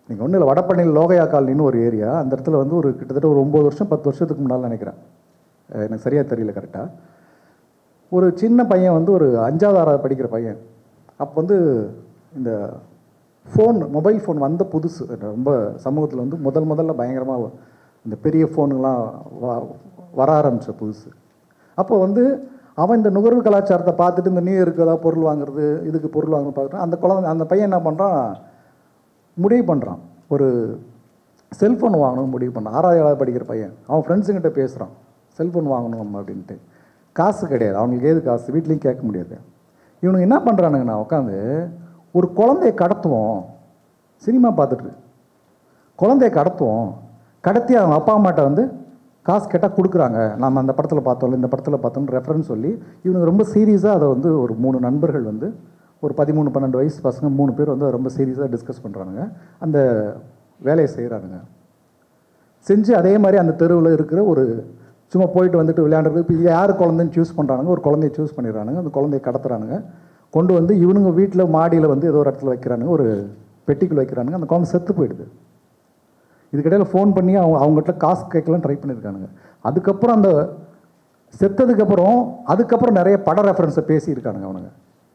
நீங்கள் ஒன்றும் இல்லை, வடபழனியில் லோகையா காலனின்னு ஒரு ஏரியா. அந்த இடத்துல வந்து ஒரு கிட்டத்தட்ட ஒரு 9 வருஷம் 10 வருஷத்துக்கு முன்னால் நினைக்கிறேன், எனக்கு சரியாக தெரியல கரெக்டாக. ஒரு சின்ன பையன் வந்து ஒரு 5வது 6வது படிக்கிற பையன். அப்போ வந்து இந்த மொபைல் ஃபோன் வந்த புதுசு, ரொம்ப சமூகத்தில் வந்து முதல்ல பயங்கரமாக இந்த பெரிய ஃபோனுங்களாம் வர ஆரம்பித்த புதுசு. அப்போ வந்து அவன் இந்த நுகர்வு கலாச்சாரத்தை பார்த்துட்டு இந்த நியூ இயருக்கு ஏதாவது பொருள் வாங்குறது, இதுக்கு பொருள் வாங்க பார்க்குறான். அந்த பையன் என்ன பண்ணுறான், முடிவு பண்ணுறான், ஒரு செல்ஃபோன் வாங்கணும்னு முடிவு பண்ணான். 6வது 7வது படிக்கிற பையன். அவன் ஃப்ரெண்ட்ஸுங்கிட்ட பேசுகிறான், செல்ஃபோன் வாங்கணும் அப்படின்ட்டு. காசு கிடையாது அவங்களுக்கு, ஏது காசு, வீட்லேயும் கேட்க முடியாது. இவனுக்கு என்ன பண்ணுறானுங்க, நான் உட்காந்து ஒரு குழந்தைய கடத்துவோம், சினிமா பார்த்துட்டு குழந்தைய கடத்துவோம், கடத்தி அவங்க அப்பா அம்மாட்ட வந்து காசு கேட்டால் கொடுக்குறாங்க, நம்ம அந்த படத்தில் பார்த்தோம் இந்த படத்தில் பார்த்தோம்னு ரெஃபரன்ஸ் சொல்லி இவனுக்கு ரொம்ப சீரியஸாக அதை வந்து ஒரு 3 நண்பர்கள் வந்து ஒரு 13-12 வயசு பசங்க 3 பேர் வந்து ரொம்ப சீரியஸாக டிஸ்கஸ் பண்ணுறானுங்க. அந்த வேலையை செய்கிறானுங்க. செஞ்சு அதே மாதிரி அந்த தெருவில் இருக்கிற ஒரு சும்மா போயிட்டு வந்துட்டு விளையாண்டுறது. இப்போ யார் குழந்தைன்னு சூஸ் பண்ணுறானுங்க, ஒரு குழந்தைய சூஸ் பண்ணிடுறானுங்க. அந்த குழந்தைய கடத்துறானுங்க, கொண்டு வந்து இவனுங்க வீட்டில் மாடியில் வந்து ஏதோ ஒரு இடத்துல வைக்கிறானுங்க, ஒரு பெட்டிக்குள் வைக்கிறானுங்க. அந்த குழந்தை செத்து போயிடுது. இதுக்கிடையில் ஃபோன் பண்ணி அவங்ககிட்ட காசு கேட்கலாம் ட்ரை பண்ணியிருக்கானுங்க. அதுக்கப்புறம் அந்த அதுக்கப்புறம் நிறைய பட ரெஃபரன்ஸை பேசியிருக்கானுங்க அவனுங்க.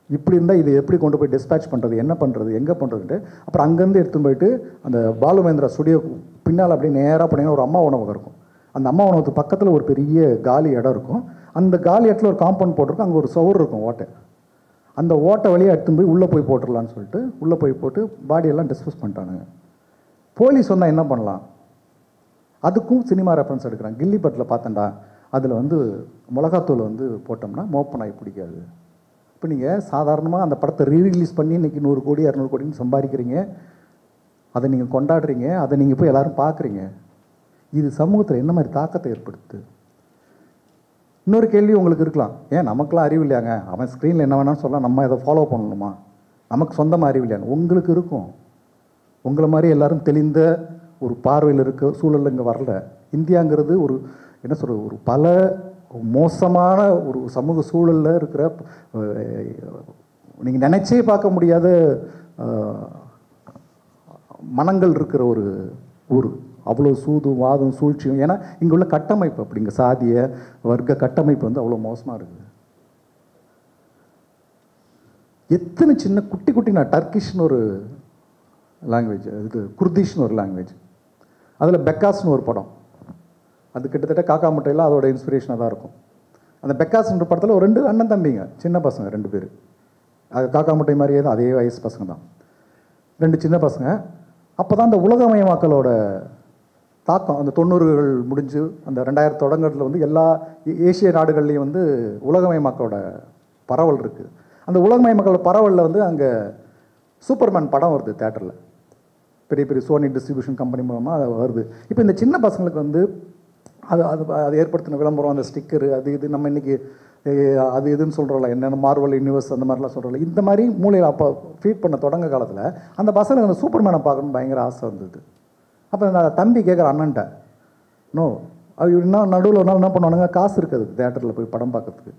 இப்படி இருந்தால் இது எப்படி கொண்டு போய் டிஸ்பேச் பண்ணுறது, என்ன பண்ணுறது, எங்கே பண்ணுறதுன்ட்டு. அப்புறம் அங்கேருந்து எடுத்துன்னு போயிட்டு அந்த பாலுமேந்திரா ஸ்டுடியோ பின்னால் அப்படியே நேராக போனீங்கன்னா ஒரு அம்மா உணவகம் இருக்கும். அந்த அம்மா உணவகத்துக்கு பக்கத்தில் ஒரு பெரிய காலி இடம் இருக்கும். அந்த காலி இடத்துல ஒரு காம்பவுண்ட் போட்டிருக்கும், அங்கே ஒரு சுவர் இருக்கும், ஓட்டை. அந்த ஓட்டை வழியாக எடுத்துன்னு போய் உள்ளே போய் போட்டுடலான்னு சொல்லிட்டு உள்ளே போய் போட்டு பாடியெல்லாம் டிஸ்போஸ் பண்ணிட்டானுங்க. போலீஸ் வந்தால் என்ன பண்ணலாம், அதுக்கும் சினிமா ரெஃபரன்ஸ் எடுக்கிறாங்க. கில்லி பட்டில் பார்த்தேன்டா, அதில் வந்து மிளகாத்தூள் வந்து போட்டோம்னா மோப்ப நாய் பிடிக்காது. இப்போ நீங்கள் சாதாரணமாக அந்த படத்தை ரீரிலீஸ் பண்ணி இன்றைக்கி 100 கோடி 200 கோடின்னு சம்பாதிக்கிறீங்க, அதை நீங்கள் கொண்டாடுறீங்க, அதை நீங்கள் போய் எல்லோரும் பார்க்குறீங்க. இது சமூகத்தில் என்ன மாதிரி தாக்கத்தை ஏற்படுத்து? இன்னொரு கேள்வி உங்களுக்கு இருக்கலாம், ஏன் நமக்குலாம் அறிவு இல்லையாங்க, அவன் ஸ்க்ரீனில் என்ன வேணாலும் சொல்லலாம், நம்ம இதை ஃபாலோ பண்ணணுமா, நமக்கு சொந்தமாக அறிவு இல்லையாங்க? உங்களுக்கு இருக்கும். உங்களை மாதிரி எல்லோரும் தெளிந்த ஒரு பார்வையில் இருக்க சூழல் இங்கே வரல. இந்தியாங்கிறது ஒரு என்ன சொல்கிறது, ஒரு பல மோசமான ஒரு சமூக சூழலில் இருக்கிற, நீங்கள் நினச்சே பார்க்க முடியாத மனங்கள் இருக்கிற ஒரு ஊர். அவ்வளோ சூதும் வாதம் சூழ்ச்சியும். ஏன்னா இங்கே உள்ள கட்டமைப்பு அப்படி, இங்கே சாதிய வர்க்க கட்டமைப்பு வந்து அவ்வளோ மோசமாக இருக்குது. எத்தனை சின்ன குட்டி நான் டர்க்கிஷ்னு ஒரு லாங்குவேஜ், இது குர்திஷ்னு ஒரு லாங்குவேஜ். அதில் பெக்காஸ்னு ஒரு படம், அது கிட்டத்தட்ட காக்கா முட்டையில் அதோட இன்ஸ்பிரேஷனாக தான் இருக்கும். அந்த பெக்காஸ்ன்ற படத்தில் ஒரு 2 அண்ணன் தம்பிங்க, சின்ன பசங்க 2 பேர். அது காக்கா முட்டை மாதிரியே தான், அதே வயசு பசங்க தான், 2 சின்ன பசங்க. அப்போ தான் அந்த உலகமயமாக்கலோட தாக்கம், அந்த 90கள் முடிஞ்சு அந்த 2000 தொடங்கிறதுல வந்து எல்லா ஏசிய நாடுகள்லேயும் வந்து உலகமயமாக்கலோட பரவல் இருக்குது. அந்த உலகமயமாக்கலோட பரவலில் வந்து அங்கே சூப்பர்மேன் படம் வருது தேட்டரில், பெரிய பெரிய சோனி டிஸ்ட்ரிபியூஷன் கம்பெனி மூலமாக அது வருது. இப்போ இந்த சின்ன பசங்களுக்கு வந்து அது ஏற்படுத்தின விளம்பரம், அந்த ஸ்டிக்கரு, அது இது நம்ம இன்றைக்கி அது இதுன்னு சொல்கிறோம்ல, என்னென்ன மார்வல் யூனிவர்ஸ் அந்த மாதிரிலாம் சொல்கிறோம்ல, இந்த மாதிரி மூலையில் அப்போ ஃபீட் பண்ண தொடங்க காலத்தில் அந்த பசங்களுக்கு அந்த சூப்பர்மேனை பார்க்கணுன்னு பயங்கர ஆசை வந்தது. அப்போ நான் தம்பி கேட்குற அண்ணன்ட்ட, நோ அது இன்னும் நடுவில் ஒரு நாள் என்ன பண்ணுவானுங்க, காசு இருக்காது தேட்டரில் போய் படம் பார்க்கறதுக்கு,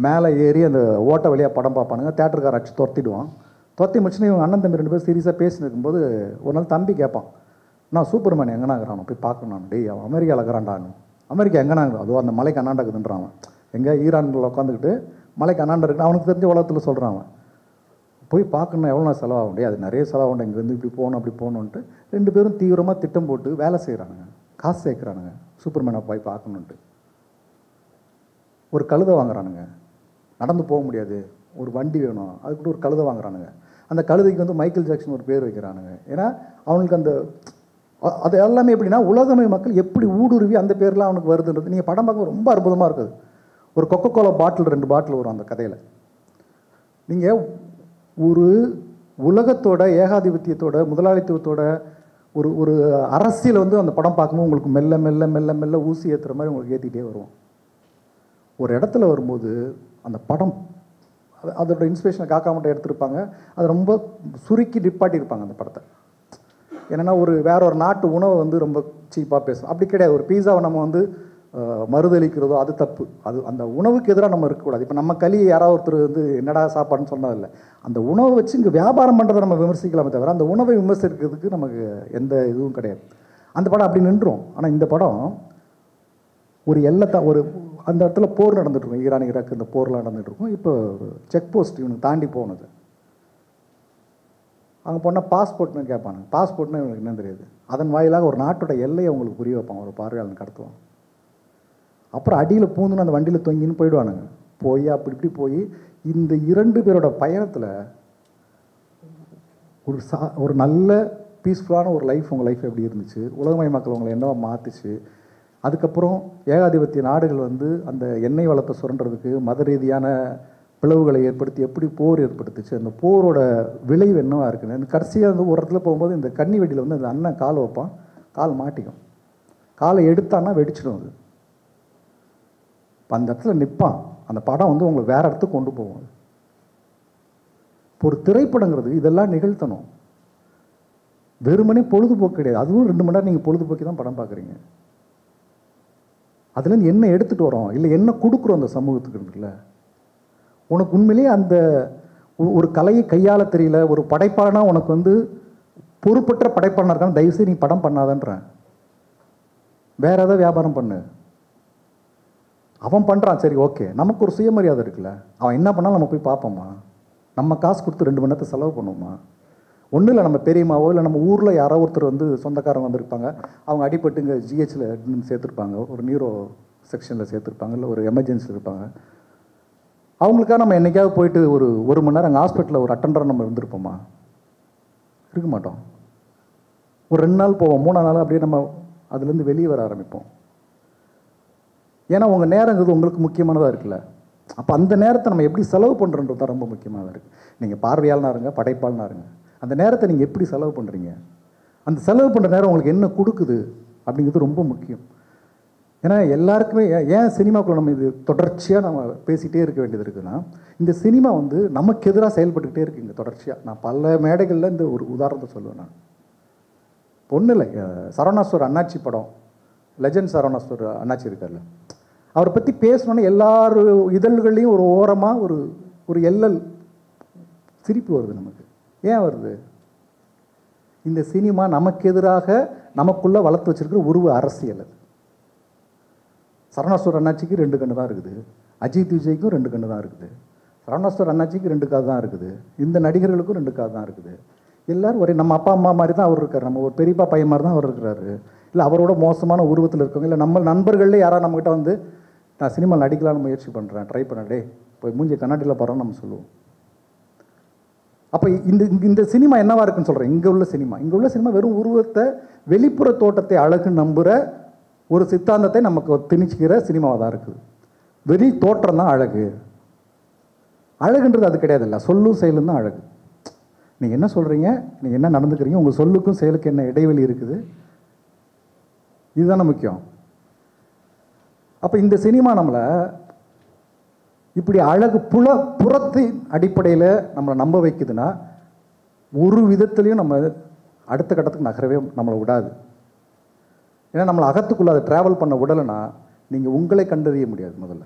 மேலே ஏறி அந்த ஓட்ட வழியாக படம் பார்ப்பானுங்க, தேட்டருக்கார அடிச்சு துரத்திடுவான். துரத்தி முடிச்சுன்னு இவங்க அண்ணன் தம்பி 2 பேர் சீரியஸாக பேசின்னு இருக்கும்போது ஒரு நாள் தம்பி கேட்பான், நான் சூப்பர்மேன் எங்கேனா இருக்கிறானோ போய் பார்க்கணும், டேய் அவன் அமெரிக்காவில் இருக்கிறான்டான்னு. அமெரிக்கா எங்கேனா அதுவும் அந்த மலைக்கு அண்ணாண்டாக்குதுன்றான், எங்கே ஈரானில் உட்காந்துக்கிட்டு மலைக்கு அண்ணாண்ட இருக்கு, அவனுக்கு தெரிஞ்ச உலகத்தில் சொல்கிறான். அவன் போய் பார்க்கணும், எவ்வளோ நாள் செலவாகும், டே அது நிறைய செலவாகும், இங்கேருந்து இப்படி போகணும் அப்படி போகணுன்ட்டு 2 பேரும் தீவிரமாக திட்டம் போட்டு வேலை செய்கிறானுங்க, காசு சேர்க்குறானுங்க, சூப்பர்மேனை போய் பார்க்கணுன்ட்டு. ஒரு கழுதை வாங்குறானுங்க, நடந்து போக முடியாது, ஒரு வண்டி வேணும், அதுக்கிட்ட ஒரு கழுதை வாங்குறானுங்க. அந்த கழுதைக்கு வந்து மைக்கேல் ஜாக்சன் ஒரு பேர் வைக்கிறானுங்க. ஏன்னா அவனுக்கு அந்த அது எல்லாமே எப்படின்னா உலகமய மக்கள் எப்படி ஊடுருவி அந்த பேர்லாம் அவனுக்கு வருதுன்றது நீங்கள் படம் பார்க்க ரொம்ப அற்புதமாக இருக்குது. ஒரு கொக்கோகோலா பாட்டில் 2 பாட்டில் வரும் அந்த கதையில். நீங்கள் ஒரு உலகத்தோட ஏகாதிபத்தியத்தோட முதலாளித்துவத்தோட ஒரு ஒரு அரசியல் வந்து அந்த படம் பார்க்கும்போது உங்களுக்கு மெல்ல மெல்ல மெல்ல மெல்ல ஊசி ஏற்றுற மாதிரி உங்களுக்கு ஏற்றிக்கிட்டே வருவோம். ஒரு இடத்துல வரும்போது அந்த படம் அதோட இன்ஸ்பிரேஷனை காக்கா மட்டும் எடுத்திருப்பாங்க, அது ரொம்ப சுருக்கி டிப்பாட்டியிருப்பாங்க அந்த படத்தை. என்னென்னா வேற ஒரு நாட்டு உணவை வந்து ரொம்ப சீப்பாக பேசும், அப்படி கிடையாது. ஒரு பீஸாவை நம்ம வந்து மறுதளிக்கிறதோ அது தப்பு, அது அந்த உணவுக்கு எதிராக நம்ம இருக்கக்கூடாது. இப்போ நம்ம களியை யாராவது ஒருத்தர் வந்து என்னடா சாப்பாடுன்னு சொன்னதில்லை, அந்த உணவை வச்சு இங்கே வியாபாரம் பண்ணுறதை நம்ம விமர்சிக்கலாமே தவிர அந்த உணவை விமர்சிக்கிறதுக்கு நமக்கு எந்த இதுவும் கிடையாது. அந்த படம் அப்படி நின்றும். ஆனால் இந்த படம் ஒரு ஒரு அந்த இடத்துல போர் நடந்துகிட்ருக்கும், ஈரான் ஈராக் இந்த போர்லாம் நடந்துகிட்ருக்கும். இப்போ செக் போஸ்ட் இவனுக்கு தாண்டி போனது, அங்கே போனால் பாஸ்போர்ட்னு கேட்பானுங்க. பாஸ்போர்ட்னு இவங்களுக்கு என்னன்னு தெரியாது. அதன் வாயிலாக ஒரு நாட்டோட எல்லையை அவங்களுக்கு புரிய வைப்பான், ஒரு பார்வையாளன் கடத்துவான். அப்புறம் அடியில் பூந்துன்னு அந்த வண்டியில் தொங்கின்னு போயிடுவானுங்க. போய் அப்படி இப்படி போய் இந்த 2 பேரோட பயணத்தில் ஒரு நல்ல பீஸ்ஃபுல்லான ஒரு லைஃப், உங்கள் லைஃப் எப்படி இருந்துச்சு, உலகமயமாக்கல் உங்களை என்னவா மாற்றுச்சு, அதுக்கப்புறம் ஏகாதிபத்திய நாடுகள் வந்து அந்த எண்ணெய் வளத்தை சுரண்டுறதுக்கு மத ரீதியான பிளவுகளை ஏற்படுத்தி எப்படி போர் ஏற்படுத்துச்சு, அந்த போரோட விளைவு என்னவா இருக்குன்னு. இந்த கடைசியாக வந்து ஒரு இடத்துல போகும்போது இந்த கன்னி வெடியில் வந்து அந்த அண்ணன் கால் வைப்பான், கால் மாட்டிக்கும், காலை எடுத்தான்னா வெடிச்சிடும். அது இப்போ அந்த இடத்துல நிற்பான். அந்த படம் வந்து உங்களை வேறு இடத்துக்கு கொண்டு போகும். இப்போ ஒரு திரைப்படங்கிறது இதெல்லாம் நிகழ்த்தணும், வெறுமனே பொழுதுபோக்கு கிடையாது. அதுவும் 2 மணி நேரம் நீங்கள் பொழுதுபோக்கி தான் படம் பார்க்குறீங்க. அதுலேருந்து என்ன எடுத்துகிட்டு வரோம், இல்லை என்ன கொடுக்குறோம் அந்த சமூகத்துக்கு இருக்குல்ல. உனக்கு உண்மையிலேயே அந்த ஒரு கலையை கையாள தெரியல, ஒரு படைப்பாளனா உனக்கு வந்து பொறுப்பற்ற படைப்பாளனா இருக்கான்னு தயவுசெய்து நீ படம் பண்ணாதன்றேன். வேற ஏதாவது வியாபாரம் பண்ணு. அவன் பண்ணுறான், சரி ஓகே, நமக்கு ஒரு சுயமரியாதை இருக்குல்ல. அவன் என்ன பண்ணாலும் நம்ம போய் பார்ப்போமா, நம்ம காசு கொடுத்து 2 மணி நேரத்தை செலவு பண்ணுவோமா. ஒன்றும் இல்லை, நம்ம பெரியம்மாவோ இல்லை நம்ம ஊரில் யாரோ ஒருத்தர் வந்து சொந்தக்காரங்க வந்திருப்பாங்க, அவங்க அடிபட்டு இங்கே ஜிஹெச்சில் சேர்த்துருப்பாங்க, ஒரு நியூரோ செக்ஷனில் சேர்த்துருப்பாங்க, இல்லை ஒரு எமர்ஜென்சியில் இருப்பாங்க. அவங்களுக்காக நம்ம என்றைக்காவது போயிட்டு ஒரு மணி நேரம் அங்கே ஹாஸ்பிட்டலில் ஒரு அட்டெண்டராக நம்ம இருந்திருப்போமா? இருக்க மாட்டோம். ஒரு 2 நாள் போவோம், 3ஆம் நாள் அப்படியே நம்ம அதுலேருந்து வெளியே வர ஆரம்பிப்போம். ஏன்னா உங்கள் நேரங்கிறது உங்களுக்கு முக்கியமானதாக இருக்குல்ல. அப்போ அந்த நேரத்தை நம்ம எப்படி செலவு பண்ணுறன்றது தான் ரொம்ப முக்கியமானதாக இருக்குது. நீங்கள் பார்வையாளனாக இருங்க, படைப்பாளனாக இருங்க, அந்த நேரத்தை நீங்கள் எப்படி செலவு பண்ணுறீங்க, அந்த செலவு பண்ணுற நேரம் உங்களுக்கு என்ன கொடுக்குது அப்படிங்கிறது ரொம்ப முக்கியம். ஏன்னா எல்லாருக்குமே ஏன் சினிமாக்குள்ளே நம்ம இது தொடர்ச்சியாக நம்ம பேசிகிட்டே இருக்க வேண்டியது இருக்குன்னா, இந்த சினிமா வந்து நமக்கு எதிராக செயல்பட்டுக்கிட்டே இருக்குங்க தொடர்ச்சியாக. நான் பல மேடைகளில் இந்த ஒரு உதாரணத்தை சொல்லுவேன். நான் ஒன்றும் இல்லை, சரவணாஸ்வர் அண்ணாச்சி படம், லெஜண்ட் சரவணாஸ்வர் அண்ணாச்சி இருக்கார்ல, அவரை பற்றி பேசணுன்னா எல்லார் இதழ்கள்லையும் ஒரு ஓரமாக ஒரு எல்லல் சிரிப்பு வருது நமக்கு. ஏன் வருது? இந்த சினிமா நமக்கு எதிராக நமக்குள்ளே வளர்த்து வச்சிருக்கிற உருவ அரசியல். அது சரவணாஸ்வர் அண்ணாச்சிக்கு 2 கண்ணு தான் இருக்குது, அஜித் விஜய்க்கும் 2 கண்ணு தான் இருக்குது, சரவணாஸ்வர் அண்ணாச்சிக்கு 2 காது தான் இருக்குது, இந்த நடிகர்களுக்கும் 2 காது தான் இருக்குது. எல்லோரும் ஒரே நம்ம அப்பா அம்மா மாதிரி தான் அவர் இருக்கார், நம்ம ஒரு பெரியப்பா பையன் மாதிரி தான் அவர் இருக்கிறாரு. இல்லை அவரோட மோசமான உருவத்தில் இருக்கவங்க, இல்லை நம்ம நண்பர்களே யாராவது நம்மகிட்ட வந்து நான் சினிமா நடிக்கலான்னு முயற்சி பண்ணுறேன், ட்ரை பண்ணடே போய் மூஞ்சி கண்ணாடியில் போகிறோன்னு நம்ம சொல்லுவோம். அப்போ இந்த சினிமா என்னவா இருக்குன்னு சொல்கிறேன். இங்கே உள்ள சினிமா வெறும் உருவத்தை, வெளிப்புற தோட்டத்தை அழகு நம்புகிற ஒரு சித்தாந்தத்தை நமக்கு திணிச்சிக்கிற சினிமாவாக தான் இருக்குது. வெளி தோற்றம் தான் அழகு, அழகுன்றது அது கிடையாதுல்ல, சொல்லும் செயலும் தான் அழகு. நீங்கள் என்ன சொல்கிறீங்க, நீங்கள் என்ன நடந்துக்கிறீங்க, உங்கள் சொல்லுக்கும் செயலுக்கு என்ன இடைவெளி இருக்குது, இதுதானே முக்கியம். அப்போ இந்த சினிமா நம்மளை இப்படி அழகு புறத்தின் அடிப்படையில் நம்மளை நம்ப வைக்குதுன்னா ஒரு விதத்துலையும் நம்ம அடுத்த கட்டத்துக்கு நகரவே நம்மளை விடாது. ஏன்னா நம்மளை அகத்துக்குள்ளே அதை ட்ராவல் பண்ண விடலைன்னா நீங்கள் உங்களை கண்டறிய முடியாது. முதல்ல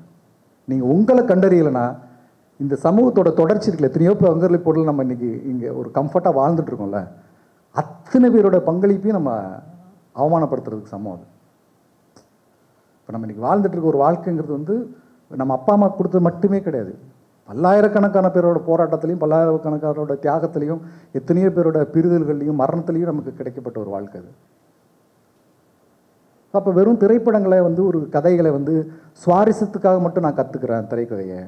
நீங்கள் உங்களை கண்டறியலைன்னா இந்த சமூகத்தோட தொடர்ச்சி இருக்குல்ல, எத்தனையோ பங்களிப்பு பொருள் நம்ம இன்றைக்கி இங்கே ஒரு கம்ஃபர்ட்டாக வாழ்ந்துட்டுருக்கோம்ல, அத்தனை பேரோட பங்களிப்பையும் நம்ம அவமானப்படுத்துறதுக்கு சமம் அது. இப்போ நம்ம இன்றைக்கி வாழ்ந்துட்டுருக்க ஒரு வாழ்க்கைங்கிறது வந்து நம்ம அப்பா அம்மா கொடுத்தது மட்டுமே கிடையாது. பல்லாயிரக்கணக்கான பேரோட போராட்டத்திலையும், பல்லாயிரக்கணக்கானோட தியாகத்திலையும், எத்தனையோ பேரோட பிரிதல்கள்லையும், மரணத்துலேயும் நமக்கு கிடைக்கப்பட்ட ஒரு வாழ்க்கை அது. அப்போ வெறும் திரைப்படங்களை வந்து ஒரு கதைகளை வந்து சுவாரஸ்யத்துக்காக மட்டும் நான் கற்றுக்கிறேன் திரைக்கதையை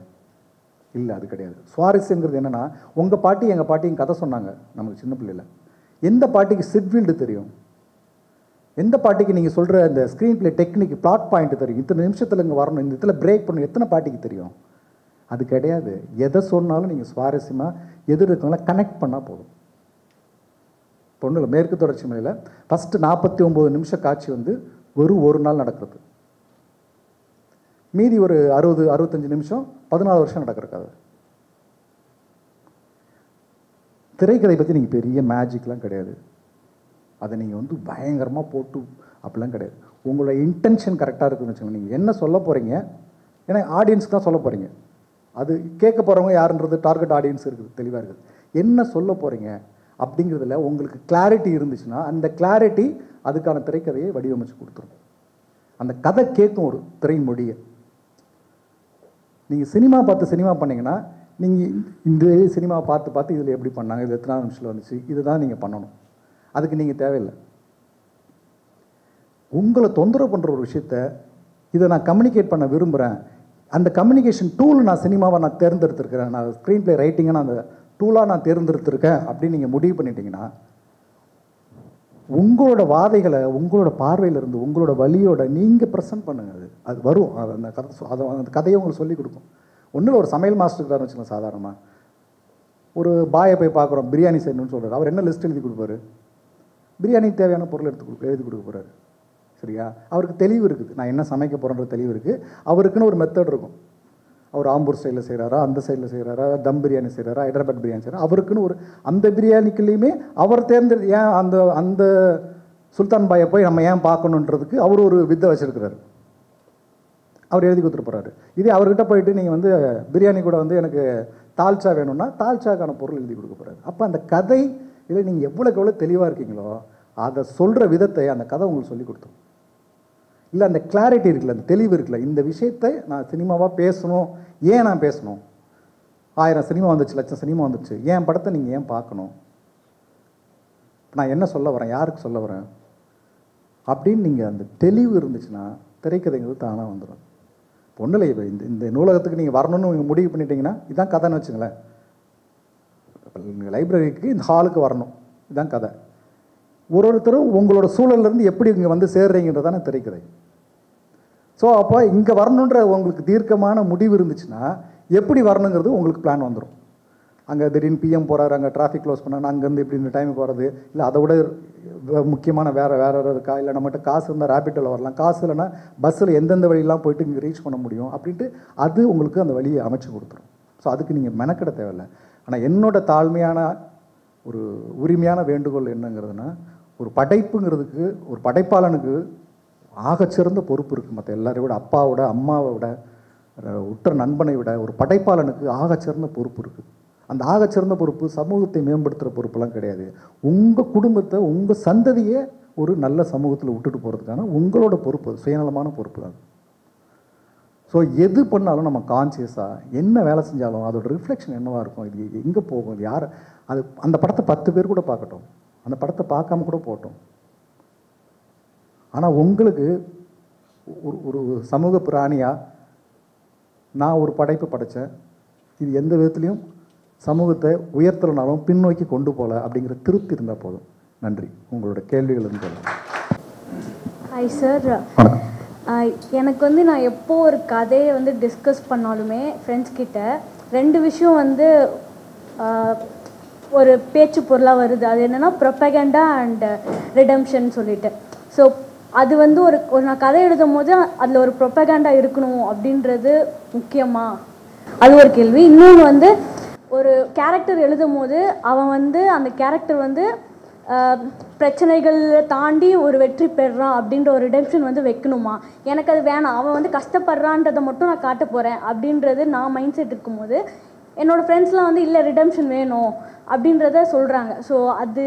இல்லை, அது கிடையாது. சுவாரஸ்யங்கிறது என்னென்னா, உங்கள் பாட்டி எங்கள் பாட்டியும் கதை சொன்னாங்க நமக்கு சின்ன பிள்ளையில். எந்த பாட்டிக்கு சிட்ஃபீல்டு தெரியும், எந்த பாட்டிக்கு நீங்கள் சொல்கிற இந்த screen play technique, plot point தெரியும், இத்தனை நிமிஷத்தில் இங்கே வரணும், இந்த இடத்துல பிரேக் பண்ணணும், எத்தனை பாட்டிக்கு தெரியும்? அது கிடையாது. எதை சொன்னாலும் நீங்கள் சுவாரஸ்யமாக எதிர்க்கவங்கள கனெக்ட் பண்ணால் போதும். பொண்ணுல மேற்கு தொடர்ச்சி மலையில் ஃபஸ்ட்டு 49 நிமிஷம் காட்சி வந்து வெறும் ஒரு நாள் நடக்கிறது. மீதி ஒரு 60-65 நிமிஷம் 14 வருஷம் நடக்கிற கதை. திரைக்கதை பற்றி நீங்கள் பெரிய மேஜிக்லாம் கிடையாது. அதை நீங்கள் வந்து பயங்கரமாக போட்டு அப்படிலாம் கிடையாது. உங்களோட இன்டென்ஷன் கரெக்டாக இருக்குதுன்னு வச்சுக்கோங்க. நீங்கள் என்ன சொல்ல போகிறீங்க, ஏன்னா ஆடியன்ஸ்க்கு தான் சொல்ல போகிறீங்க. அது கேட்க போகிறவங்க யாருன்றது டார்கெட் ஆடியன்ஸ் இருக்குது, தெளிவாக இருக்குது. என்ன சொல்ல போகிறீங்க அப்படிங்கிறதுல உங்களுக்கு கிளாரிட்டி இருந்துச்சுன்னா அந்த கிளாரிட்டி அதுக்கான திரைக்கதையை வடிவமைச்சு கொடுத்துரும். அந்த கதை கேட்கும் ஒரு திரையின் மொழியை. நீங்கள் சினிமா பார்த்து சினிமா பண்ணிங்கன்னா நீங்கள் இந்த சினிமாவை பார்த்து இதில் எப்படி பண்ணாங்க, இது எத்தனை நிமிஷத்தில் வந்துச்சு, இதுதான் நீங்கள் பண்ணணும். அதுக்கு நீங்கள் தேவையில்லை. உங்களை தொந்தரவு பண்ணுற ஒரு விஷயத்த இதை நான் கம்யூனிகேட் பண்ண விரும்புகிறேன், அந்த கம்யூனிகேஷன் டூல் நான் சினிமாவை நான் தேர்ந்தெடுத்திருக்கிறேன், நான் ஸ்க்ரீன் பிளே ரைட்டிங்கை நான் அந்த டூலாக நான் தேர்ந்தெடுத்திருக்கேன் அப்படின்னு நீங்கள் முடிவு பண்ணிட்டீங்கன்னா உங்களோட வாதைகளை உங்களோட பார்வையிலிருந்து உங்களோட வழியோட நீங்கள் ப்ரெசென்ட் பண்ணுங்கள். அது வரும். அந்த கதை அந்த கதையை உங்களுக்கு சொல்லிக் கொடுக்கும். ஒன்றும் ஒரு சமையல் மாஸ்டருக்காரன்னு வச்சுக்கலாம். சாதாரணமாக ஒரு பாயை போய் பார்க்குறோம், பிரியாணி செய்யணும்னு சொல்கிறார். அவர் என்ன லிஸ்ட் எழுதி கொடுப்பாரு? பிரியாணிக்கு தேவையான பொருள் எழுதி கொடுக்க போகிறாரு. சரியா? அவருக்கு தெளிவு இருக்குது, நான் என்ன சமைக்க போகிறேன்ற தெளிவு இருக்குது. அவருக்குன்னு ஒரு மெத்தட் இருக்கும். அவர் ஆம்பூர் ஸ்டைலில் செய்கிறாரா, அந்த சைடில் செய்கிறாரா, தம் பிரியாணி செய்கிறாரா, ஹைதராபாத் பிரியாணி செய்கிறாரா, அவருக்குன்னு ஒரு அந்த பிரியாணிக்குள்ளேயுமே அவர் ஏன் அந்த சுல்தான் பாயை போய் நம்ம ஏன் பார்க்கணுன்றதுக்கு அவர் ஒரு வித்தை வச்சுருக்கிறாரு. அவர் எழுதி கொடுத்துட்டு போகிறாரு. இதே அவர்கிட்ட போயிட்டு நீங்கள் வந்து பிரியாணி கூட வந்து எனக்கு தால்ச்சா வேணும்னா தால்ச்சாக்கான பொருள் எழுதி கொடுக்க போகிறாரு. அப்போ அந்த கதை இல்லை, நீங்கள் எவ்வளோக்கு எவ்வளோ தெளிவாக இருக்கீங்களோ அதை சொல்கிற விதத்தை அந்த கதை உங்களுக்கு சொல்லி கொடுத்தோம். இல்லை அந்த கிளாரிட்டி இருக்குல்ல, அந்த தெளிவு இருக்குல்ல, இந்த விஷயத்தை நான் சினிமாவாக பேசணும், ஏன் நான் பேசணும், 1000 சினிமா வந்துச்சு, லட்சம் சினிமா வந்துச்சு, ஏன் படத்தை நீங்கள் ஏன் பார்க்கணும், நான் என்ன சொல்ல வரேன், யாருக்கு சொல்ல வரேன் அப்படின்னு நீங்கள் அந்த தெளிவு இருந்துச்சுன்னா திரைக்கதைங்கிறது தானாக வந்துடும். ஒன்றும் இல்லை, இந்த நூலகத்துக்கு நீங்கள் வரணும்னு நீங்கள் முடிவு பண்ணிட்டீங்கன்னா இதுதான் கதைன்னு வச்சுங்களேன். நீங்கள் லைப்ரரிக்கு இந்த ஹாலுக்கு வரணும், இதுதான் கதை. ஒருத்தரும் உங்களோட சூழல்லேருந்து எப்படி இங்கே வந்து சேர்றீங்கன்றதான திரைக்கதை. ஸோ அப்போ இங்கே வரணுன்ற உங்களுக்கு தீர்க்கமான முடிவு இருந்துச்சுன்னா எப்படி வரணுங்கிறது உங்களுக்கு பிளான் வந்துடும். அங்கே திடீர்னு பிஎம் போகிறாரு, அங்கே டிராஃபிக் க்ளோஸ் பண்ணாங்க, அங்கேருந்து இப்படி இந்த டைம் போகிறது, இல்லை அதை விட முக்கியமான வேறு இருக்கா, இல்லை நம்மகிட்ட காசு இருந்தால் ரேபிட்டோவில் வரலாம், காசு இல்லைன்னா பஸ்ஸில் எந்தெந்த வழியெல்லாம் போயிட்டு இங்கே ரீச் பண்ண முடியும் அப்படின்ட்டு அது உங்களுக்கு அந்த வழியை அமைச்சு கொடுத்துரும். ஸோ அதுக்கு நீங்கள் மெனக்கிட தேவையில்லை. ஆனால் என்னோட தாழ்மையான ஒரு உரிமையான வேண்டுகோள் என்னங்கிறதுனா, ஒரு படைப்புங்கிறதுக்கு ஒரு படைப்பாளனுக்கு ஆகச்சிறந்த பொறுப்பு இருக்குது. மற்ற எல்லாரையும் விட, அப்பாவோட அம்மாவை விட, உற்ற நண்பனை விட ஒரு படைப்பாளனுக்கு ஆகச்சிறந்த பொறுப்பு இருக்குது. அந்த ஆகச்சிறந்த பொறுப்பு சமூகத்தை மேம்படுத்துகிற பொறுப்பெல்லாம் கிடையாது. உங்கள் குடும்பத்தை, உங்கள் சந்ததியை ஒரு நல்ல சமூகத்தில் விட்டுட்டு போகிறதுக்கான உங்களோட பொறுப்பு, சுயநலமான பொறுப்பு தான். ஸோ எது பண்ணாலும் நம்ம கான்சியஸாக என்ன வேலை செஞ்சாலும் அதோட ரிஃப்ளெக்ஷன் என்னவாக இருக்கும், இது எங்கே போகும், இது யார், அது அந்த படத்தை 10 பேர் கூட பார்க்கட்டும், அந்த படத்தை பார்க்காம கூட போகட்டும். ஆனால் உங்களுக்கு ஒரு ஒரு சமூக பிராணியாக நான் ஒரு படைப்பு படைத்தேன், இது எந்த விதத்துலையும் சமூகத்தை உயர்த்தலைனாலும் பின்னோக்கி கொண்டு போகல அப்படிங்கிற திருப்தி இருந்தால் போதும். நன்றி. உங்களோட கேள்விகள் இருந்து. Hi sir. எனக்கு வந்து நான் எப்போ ஒரு கதையை வந்து டிஸ்கஸ் பண்ணாலுமே ஃப்ரெண்ட்ஸ் கிட்ட 2 விஷயம் வந்து ஒரு பேச்சு பொருளாக வருது. அது என்னென்னா ப்ரொபகண்டா அண்ட் ரிடம்ஷன் சொல்லிட்டு. ஸோ அது வந்து ஒரு நான் கதை எழுதும் போது அதில் ஒரு ப்ரொபகண்டா இருக்கணும் அப்படின்றது முக்கியமாக, அது ஒரு கேள்வி. இன்னொன்று வந்து ஒரு கேரக்டர் எழுதும் போது அவன் வந்து அந்த கேரக்டர் வந்து பிரச்சனைகள் தாண்டி ஒரு வெற்றி பெறான் அப்படின்ற ஒரு ரிடெம்ஷன் வந்து வைக்கணுமா? எனக்கு அது வேணாம், அவன் வந்து கஷ்டப்படுறான்றதை மட்டும் நான் காட்ட போகிறேன் அப்படின்றது நான் மைண்ட் செட் இருக்கும்போது என்னோடய ஃப்ரெண்ட்ஸ்லாம் வந்து இல்லை ரிடெம்ஷன் வேணும் அப்படின்றத சொல்கிறாங்க. ஸோ அது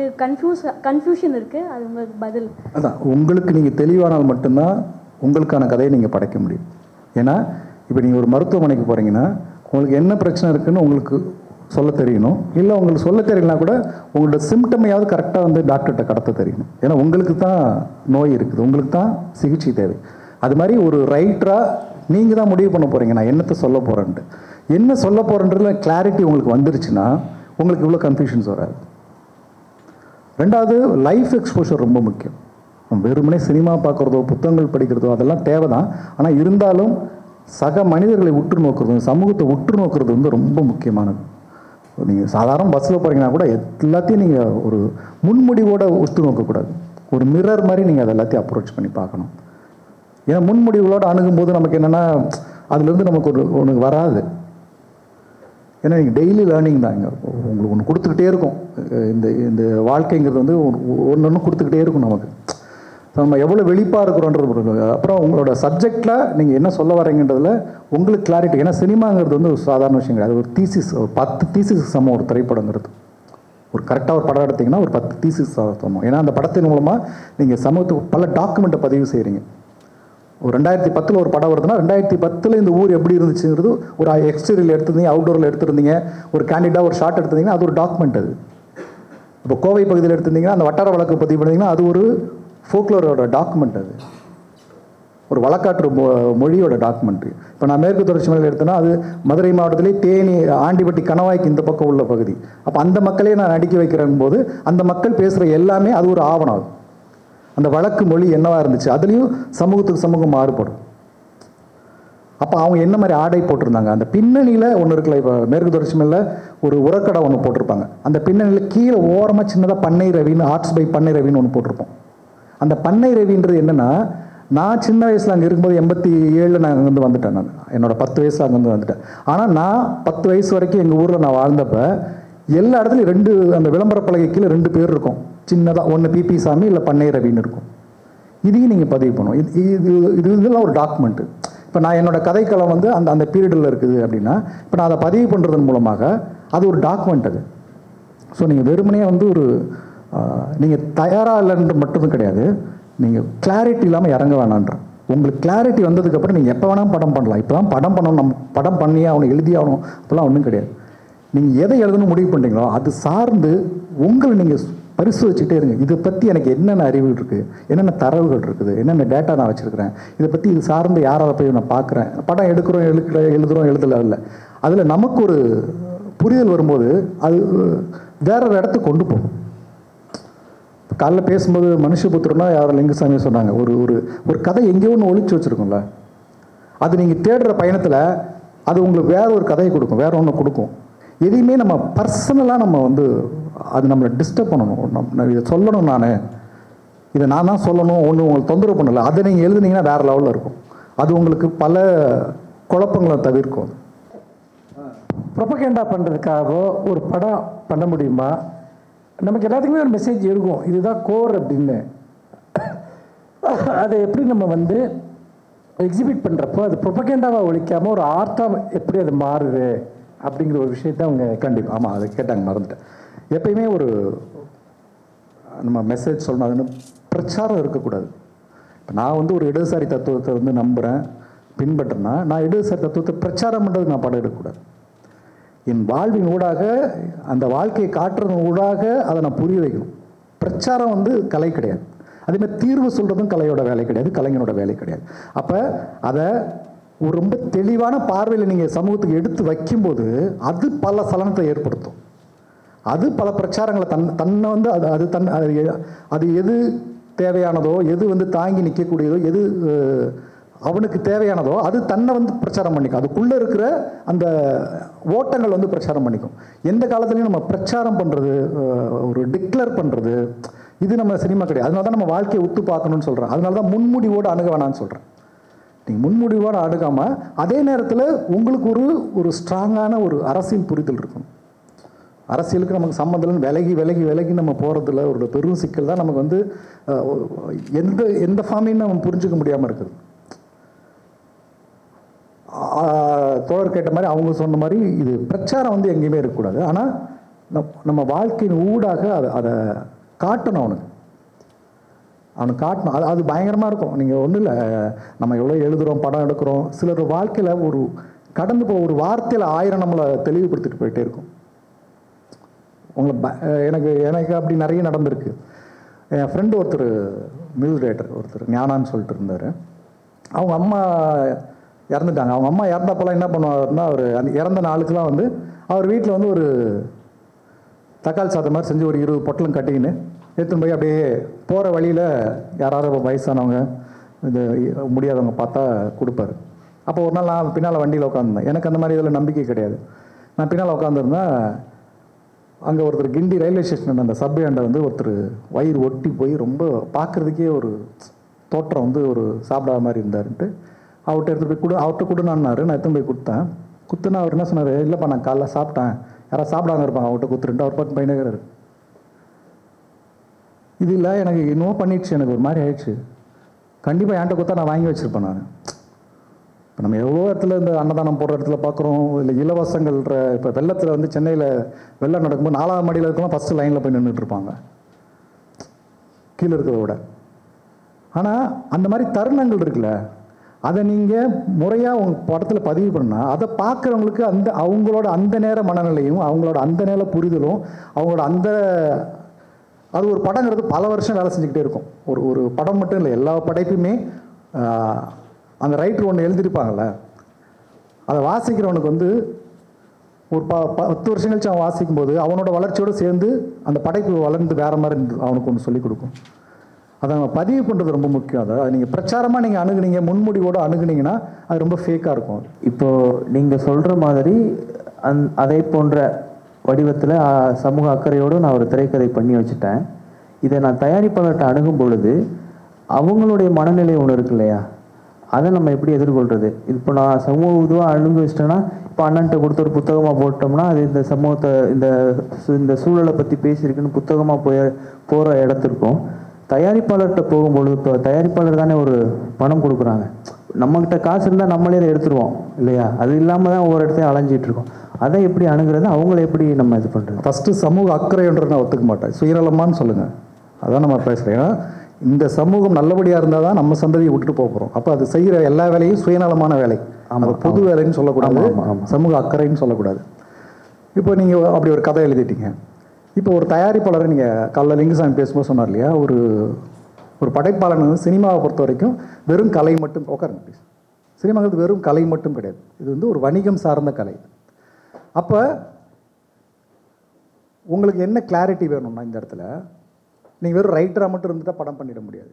கன்ஃபியூஷன் இருக்குது. அது உங்களுக்கு பதில்? அதான், உங்களுக்கு நீங்கள் தெளிவானால் மட்டும்தான் உங்களுக்கான கதையை நீங்கள் படைக்க முடியும். ஏன்னா இப்போ நீங்கள் ஒரு மருத்துவமனைக்கு போகிறீங்கன்னா உங்களுக்கு என்ன பிரச்சனை இருக்குதுன்னு உங்களுக்கு சொல்ல தெரியணும். இல்லை உங்களுக்கு சொல்ல தெரியலனா கூட உங்களோட சிம்டமையாவது கரெக்டாக வந்து டாக்டர்கிட்ட கடத்த தெரியணும். ஏன்னா உங்களுக்கு தான் நோய் இருக்குது, உங்களுக்கு தான் சிகிச்சை தேவை. அது மாதிரி ஒரு ரைட்டராக நீங்கள் தான் முடிவு பண்ண போகிறீங்க நான் என்னத்தை சொல்ல போகிறேன்ட்டு. என்ன சொல்ல போகிறன்றதுல கிளாரிட்டி உங்களுக்கு வந்துருச்சுன்னா உங்களுக்கு இவ்வளோ கன்ஃபியூஷன்ஸ் வராது. ரெண்டாவது, லைஃப் எக்ஸ்போஷர் ரொம்ப முக்கியம். வெறுமனே சினிமா பார்க்குறதோ புத்தகங்கள் படிக்கிறதோ அதெல்லாம் தேவை தான். ஆனால் இருந்தாலும் சக மனிதர்களை உற்று நோக்கிறது, சமூகத்தை உற்று நோக்கிறது வந்து ரொம்ப முக்கியமானது. நீங்கள் சாதாரண பஸ்ஸில் போகிறீங்கன்னா கூட எல்லாத்தையும் நீங்கள் ஒரு முன்முடிவோடு உற்று நோக்கக்கூடாது. ஒரு மிரர் மாதிரி நீங்கள் அதை எல்லாத்தையும் அப்ரோச் பண்ணி பார்க்கணும். ஏன்னா முன்முடிவுகளோடு அணுகும்போது நமக்கு என்னென்னா அதுலேருந்து நமக்கு ஒன்று வராது. ஏன்னா நீங்கள் டெய்லி லேர்னிங் தான். இங்கே உங்களுக்கு ஒன்று கொடுத்துக்கிட்டே இருக்கும். இந்த வாழ்க்கைங்கிறது வந்து ஒன்று ஒன்று கொடுத்துக்கிட்டே இருக்கும் நமக்கு. நம்ம எவ்வளோ வெளிப்பாக இருக்கிறோன்றது. அப்புறம் உங்களோட சப்ஜெக்டில் நீங்கள் என்ன சொல்ல வரீங்கன்றதில் உங்களுக்கு கிளாரிட்டி. ஏன்னா சினிமாங்கிறது வந்து ஒரு சாதாரண விஷயம் கிடையாது. ஒரு தீசிஸ், ஒரு 10 தீசிஸ் சமம் ஒரு திரைப்படங்கிறது. ஒரு கரெக்டாக ஒரு படம் எடுத்திங்கன்னா ஒரு 10 தீசிஸ் சமம். ஏன்னா அந்த படத்தின் மூலமாக நீங்கள் சமூகத்துக்கு பல டாக்குமெண்ட்டை பதிவு செய்கிறீங்க. ஒரு 2010 ஒரு படம் வருதுன்னா 2010 இந்த ஊர் எப்படி இருந்துச்சுங்கிறது ஒரு எக்ஸ்டீரியரில் எடுத்திருந்தீங்க, அவுட்டோரில் எடுத்திருந்தீங்க, ஒரு கேண்டிடாக ஒரு ஷார்ட் எடுத்திருந்தீங்கன்னா அது ஒரு டாக்குமெண்ட். அது இப்போ கோவை பகுதியில் எடுத்திருந்தீங்கன்னா அந்த வட்டார வழக்கு பதிவு பண்ணிங்கன்னா அது ஒரு ஃபோக்லோரோட டாக்குமெண்ட். அது ஒரு வழக்காற்று மொழியோட டாக்குமெண்ட்ரி. இப்போ நான் மேற்கு தொடர்ச்சி மலையில் எடுத்தேன்னா அது மதுரை மாவட்டத்திலே தேனி ஆண்டிப்பட்டி கணவாய்க்கு இந்த பக்கம் உள்ள பகுதி. அப்போ அந்த மக்களே நான் நடிக்க வைக்கிறேன் போது அந்த மக்கள் பேசுகிற எல்லாமே அது ஒரு ஆவணம். அது அந்த வழக்கு மொழி என்னவா இருந்துச்சு, அதுலேயும் சமூகத்துக்கு சமூகம் மாறுபடும். அப்போ அவங்க என்ன மாதிரி ஆடை போட்டிருந்தாங்க, அந்த பின்னணியில் ஒன்று இருக்குல்ல. இப்போ மேற்கு தொடர்ச்சி மலையில் ஒரு உரக்கடை ஒன்று போட்டிருப்பாங்க. அந்த பின்னணியில் கீழே ஓரமாக சின்னதாக பண்ணை ரவின்னு, ஆர்ட்ஸ் பை பண்ணை ரவின்னு ஒன்று போட்டிருப்போம். அந்த பண்ணை ரவின்றது என்னென்னா, நான் சின்ன வயசில் அங்கே இருக்கும்போது 87 நான் அங்கேருந்து வந்துட்டேன். நான் என்னோடய 10 வயசில் அங்கேருந்து வந்துட்டேன். ஆனால் நான் 10 வயசு வரைக்கும் எங்கள் ஊரில் நான் வாழ்ந்தப்போ எல்லா இடத்துலையும் அந்த விளம்பர பலகை கீழே 2 பேர் இருக்கும். சின்னதாக ஒன்று பிபி சாமி இல்லை பண்ணை ரவின்னு இருக்கும். இதையும் நீங்கள் பதிவு பண்ணுவோம். இதெல்லாம் ஒரு டாக்குமெண்ட்டு. இப்போ நான் என்னோடய கதைக்களம் வந்து அந்த பீரியடில் இருக்குது அப்படின்னா இப்போ நான் அதை பதிவு பண்ணுறதன் மூலமாக அது ஒரு டாக்குமெண்ட். அது ஸோ நீங்கள் வெறுமனே வந்து ஒரு நீங்கள் தயாராக இல்லைன்ற மட்டும் கிடையாது, நீங்கள் கிளாரிட்டி இல்லாமல் இறங்க வேணான்ற. உங்களுக்கு கிளாரிட்டி வந்ததுக்கப்புறம் நீங்கள் எப்போ வேணாலும் படம் பண்ணலாம். இப்போ தான் படம் பண்ணணும், நம்ம படம் பண்ணியே ஆகணும், எழுதி ஆகணும், அப்போல்லாம் ஒன்றும் கிடையாது. நீங்கள் எதை எழுதணும் முடிவு பண்ணுறீங்களோ அது சார்ந்து உங்களை நீங்கள் பரிசோதிச்சுட்டே இருங்க. இதை பற்றி எனக்கு என்னென்ன அறிவுகள் இருக்குது, என்னென்ன தரவுகள் இருக்குது, என்னென்ன டேட்டா நான் வச்சுருக்கிறேன், இதை பற்றி இது சார்ந்து யாராவது போய் நான் பார்க்குறேன். படம் எடுக்கிறோம், எழுதுகிறோம், எழுதல. அதில் நமக்கு ஒரு புரிதல் வரும்போது அது வேற ஒரு இடத்துக்கு கொண்டு போகும். காலைல பேசும்போது மனுஷபுத்திரனா யாரும் லிங்குசாமியை சொன்னாங்க, ஒரு ஒரு ஒரு கதை எங்கேயோ ஒன்று ஒழிச்சு வச்சுருக்கோம்ல, அது நீங்கள் தேடுற பயணத்தில் அது உங்களுக்கு வேற ஒரு கதையை கொடுக்கும், வேற ஒன்று கொடுக்கும். எதையுமே நம்ம பர்சனலாக நம்ம வந்து அது நம்மளை டிஸ்டர்ப் பண்ணணும். நான் இதை சொல்லணும், இதை நான் தான் சொல்லணும், ஒன்று உங்களுக்கு தொந்தரவு பண்ணலை. அதை நீங்கள் எழுதுனீங்கன்னா வேறு லெவலில் இருக்கும். அது உங்களுக்கு பல குழப்பங்களை தவிர்க்கும். ப்ரொபகேண்டா பண்ணுறதுக்காக ஒரு படம் பண்ண முடியுமா? நமக்கு எல்லாத்துக்குமே ஒரு மெசேஜ் இருக்கும், இதுதான் கோர் அப்படின்னு. அதை எப்படி நம்ம வந்து எக்ஸிபிட் பண்ணுறப்போ அது ப்ரொபகேண்டாவாக ஒழிக்காமல் ஒரு ஆர்ட்டாக எப்படி அது மாறுது அப்படிங்கிற ஒரு விஷயத்தை அவங்க கண்டிப்பாக. ஆமாம், அதை கேட்டாங்க, மறந்துட்டேன். எப்பயுமே ஒரு நம்ம மெசேஜ் சொல்லணும், அதுன்னு பிரச்சாரம் இருக்கக்கூடாது. இப்போ நான் வந்து ஒரு இடதுசாரி தத்துவத்தை வந்து நம்புகிறேன், பின்பற்றேன்னா நான் இடதுசாரி தத்துவத்தை பிரச்சாரம் பண்ணுறதுக்கு நான் படம் எடுக்கக்கூடாது. என் வாழ்வின் ஊடாக அந்த வாழ்க்கையை காட்டுறதன் ஊடாக அதை நான் புரிய வைக்கணும். பிரச்சாரம் வந்து கலை கிடையாது. அதேமாதிரி தீர்வு சொல்கிறதும் கலையோட வேலை கிடையாது, கலைஞனோட வேலை கிடையாது. அப்போ அதை ஒரு ரொம்ப தெளிவான பார்வையில் நீங்கள் சமூகத்துக்கு எடுத்து வைக்கும்போது அது பல சலனத்தை ஏற்படுத்தும். அது பல பிரச்சாரங்களை தன்னை வந்து அது எது தேவையானதோ, எது வந்து தாங்கி நிற்கக்கூடியதோ, எது அவனுக்கு தேவையானதோ அது தன்னை வந்து பிரச்சாரம் பண்ணிக்கும். அதுக்குள்ளே இருக்கிற அந்த ஓட்டங்கள் வந்து பிரச்சாரம் பண்ணிக்கும். எந்த காலத்துலையும் நம்ம பிரச்சாரம் பண்ணுறது, ஒரு டிக்ளேர் பண்ணுறது, இது நம்ம சினிமா கிடையாது. அதனால தான் நம்ம வாழ்க்கையை உத்து பார்க்கணும்னு சொல்கிறேன். அதனால தான் முன்முடிவோடு அணுக வேணான்னு சொல்கிறேன். நீங்கள் முன்முடிவோடு அணுகாமல் அதே நேரத்தில் உங்களுக்கு ஒரு ஸ்ட்ராங்கான ஒரு அரசியல் புரிதல் இருக்கணும். அரசியலுக்கு நமக்கு சம்மந்தம் விலகி நம்ம போகிறதுல ஒரு பெரும் சிக்கல் தான் நமக்கு வந்து எந்த ஃபார்மையும் நம்ம புரிஞ்சுக்க முடியாமல் இருக்குது. தோழர் கேட்ட மாதிரி அவங்க சொன்ன மாதிரி இது பிரச்சாரம் வந்து எங்கேயுமே இருக்கக்கூடாது. ஆனால் நம்ம வாழ்க்கையின் ஊடாக அதை காட்டணும். அவனுக்கு காட்டணும். அது பயங்கரமாக இருக்கும். நீங்கள் ஒன்றும் இல்லை, நம்ம எவ்வளோ எழுதுகிறோம், படம் எடுக்கிறோம், சிலர் வாழ்க்கையில் ஒரு கடந்து ஒரு வார்த்தையில் 1000 நம்மளை தெளிவுபடுத்திட்டு போயிட்டே இருக்கும். எனக்கு அப்படி நிறைய நடந்திருக்கு. என் ஃப்ரெண்டு ஒருத்தர் மியூசிக் டைரக்டர் ஒருத்தர் ஞானான்னு சொல்லிட்டு இருந்தார். அவங்க அம்மா இறந்துட்டாங்க. அவங்க அம்மா இறந்தப்பெல்லாம் என்ன பண்ணுவாருன்னா, அவர் அந்த இறந்த நாளுக்கெல்லாம் வந்து அவர் வீட்டில் வந்து ஒரு தக்காளி சாதம் மாதிரி செஞ்சு ஒரு 20 பொட்டலம் கட்டிக்கின்னு எடுத்துன்னு போய் அப்படியே போகிற வழியில் யாராவது வயசானவங்க இது முடியாதவங்க பார்த்தா கொடுப்பாரு. அப்போ ஒரு நாள் நான் பின்னால் வண்டியில் உட்காந்துருந்தேன். எனக்கு அந்த மாதிரி இதில் நம்பிக்கை கிடையாது. நான் பின்னால் உட்காந்துருந்தேன். அங்கே ஒருத்தர் கிண்டி ரயில்வே ஸ்டேஷன் அந்த சப்வேண்டை வந்து ஒருத்தர் வயிறு ஒட்டி போய் ரொம்ப பார்க்குறதுக்கே ஒரு தோற்றம் வந்து ஒரு சாப்பிடாத மாதிரி இருந்தாருன்ட்டு அவர்கிட்ட எடுத்துகிட்டு போய் அவர்கிட்ட கொடுனான்னாரு. நான் எடுத்துன்னு போய் குத்துனா அவர் என்ன சொன்னார், இல்லைப்பா நான் காலைல சாப்பிட்டேன், யாராவது சாப்பிடாம இருப்பாங்க, அவர்கிட்ட குத்துருன்ட்டு அவர் பார்த்து பயணிக்கிறாரு. இது இல்லை, எனக்கு இன்னும் பண்ணிடுச்சு, எனக்கு ஒரு மாதிரி ஆயிடுச்சு. கண்டிப்பாக என்கிட்ட கொடுத்தா நான் வாங்கி வச்சுருப்பேன். நான் இப்போ நம்ம எவ்வளோ இடத்துல இந்த அன்னதானம் போடுற இடத்துல பார்க்குறோம், இல்லை இலவசங்கள்ன்ற இப்போ வெள்ளத்தில் வந்து சென்னையில் வெள்ளம் நடக்கும்போது 4ஆவது மாடியில் இருக்கலாம் ஃபஸ்ட்டு லைனில் போய் நின்றுட்டு இருப்பாங்க கீழே இருக்கிறத விட. ஆனால் அந்த மாதிரி தருணங்கள் இருக்குல்ல, அதை நீங்கள் முறையாக உங்கள் படத்தில் பதிவு பண்ணால் அதை பார்க்குறவங்களுக்கு அவங்களோட அந்த நேர மனநிலையும் அவங்களோட அந்த நேர புரிதலும் அவங்களோட அது ஒரு படங்கிறது பல வருஷம் வேலை செஞ்சுக்கிட்டே இருக்கும். ஒரு படம் மட்டும் இல்லை, எல்லா படைப்புமே அந்த ரைட்டர் ஒன்று எழுதியிருப்பாங்கள்ல, அதை வாசிக்கிறவனுக்கு வந்து ஒரு 10 வருஷம் கழிச்சு அவன் வாசிக்கும்போது அவனோட வளர்ச்சியோடு சேர்ந்து அந்த படைப்பு வளர்ந்து வேறு மாதிரி அவனுக்கு ஒன்று சொல்லிக் கொடுக்கும். அதை நம்ம பதிவு பண்ணுறது ரொம்ப முக்கியம். அதை நீங்கள் பிரச்சாரமாக நீங்கள் அணுகுனீங்க, முன்முடிவோடு அணுகுனீங்கன்னா அது ரொம்ப ஃபேக்காக இருக்கும். இப்போது நீங்கள் சொல்கிற மாதிரி அதை போன்ற வடிவத்தில் சமூக அக்கறையோடு நான் ஒரு திரைக்கதை பண்ணி வச்சுட்டேன். இதை நான் தயாரிப்பாளர்கிட்ட அணுகும் பொழுது அவங்களுடைய மனநிலை ஒன்று இருக்கு இல்லையா, அதை நம்ம எப்படி எதிர்கொள்கிறது? இப்போ நான் சமூக இதுவாக அணுகு வச்சிட்டேன்னா, இப்போ அண்ணன்ட்ட கொடுத்த ஒரு புத்தகமாக போட்டோம்னா அது இந்த சமூகத்தை இந்த சூழலை பற்றி பேசியிருக்குன்னு புத்தகமாக போகிற இடத்திற்கும் தயாரிப்பாளர்கிட்ட போகும்பொழுது, இப்போ தயாரிப்பாளர் தானே ஒரு பணம் கொடுக்குறாங்க, நம்மக்கிட்ட காசு இருந்தால் நம்மளே அதை எடுத்துருவோம் இல்லையா, அது இல்லாமல் தான் ஒவ்வொரு இடத்தையும் அலைஞ்சிட்டு இருக்கோம். அதை எப்படி அணுகிறது, அவங்கள எப்படி நம்ம இது பண்ணுறது? ஃபஸ்ட்டு சமூக அக்கறைன்ற நான் ஒத்துக்க மாட்டேன், சுயநலமான்னு சொல்லுங்கள், அதான் நம்ம பேசுகிறேன். ஏன்னா இந்த சமூகம் நல்லபடியாக இருந்தால் தான் நம்ம சந்ததியை விட்டுட்டு போக போகிறோம். அப்போ அது செய்கிற எல்லா வேலையும் சுயநலமான வேலை, அது பொது வேலைன்னு சொல்லக்கூடாது, சமூக அக்கறைன்னு சொல்லக்கூடாது. இப்போ நீங்கள் அப்படி ஒரு கதை எழுதிட்டீங்க. இப்போ ஒரு தயாரிப்பாளரை நீங்கள் காலைல லிங்குசாமி பேசும்போது சொன்னார் இல்லையா, ஒரு படைப்பாளன் வந்து சினிமாவை பொறுத்த வரைக்கும் வெறும் கலை மட்டும், உட்காருங்க ப்ளீஸ், சினிமாங்கிறது வெறும் கலை மட்டும் கிடையாது, இது வந்து ஒரு வணிகம் சார்ந்த கலை. அப்போ உங்களுக்கு என்ன கிளாரிட்டி வேணும்னா, இந்த இடத்துல நீங்கள் வெறும் ரைட்டராக மட்டும் இருந்துட்டால் படம் பண்ணிட முடியாது.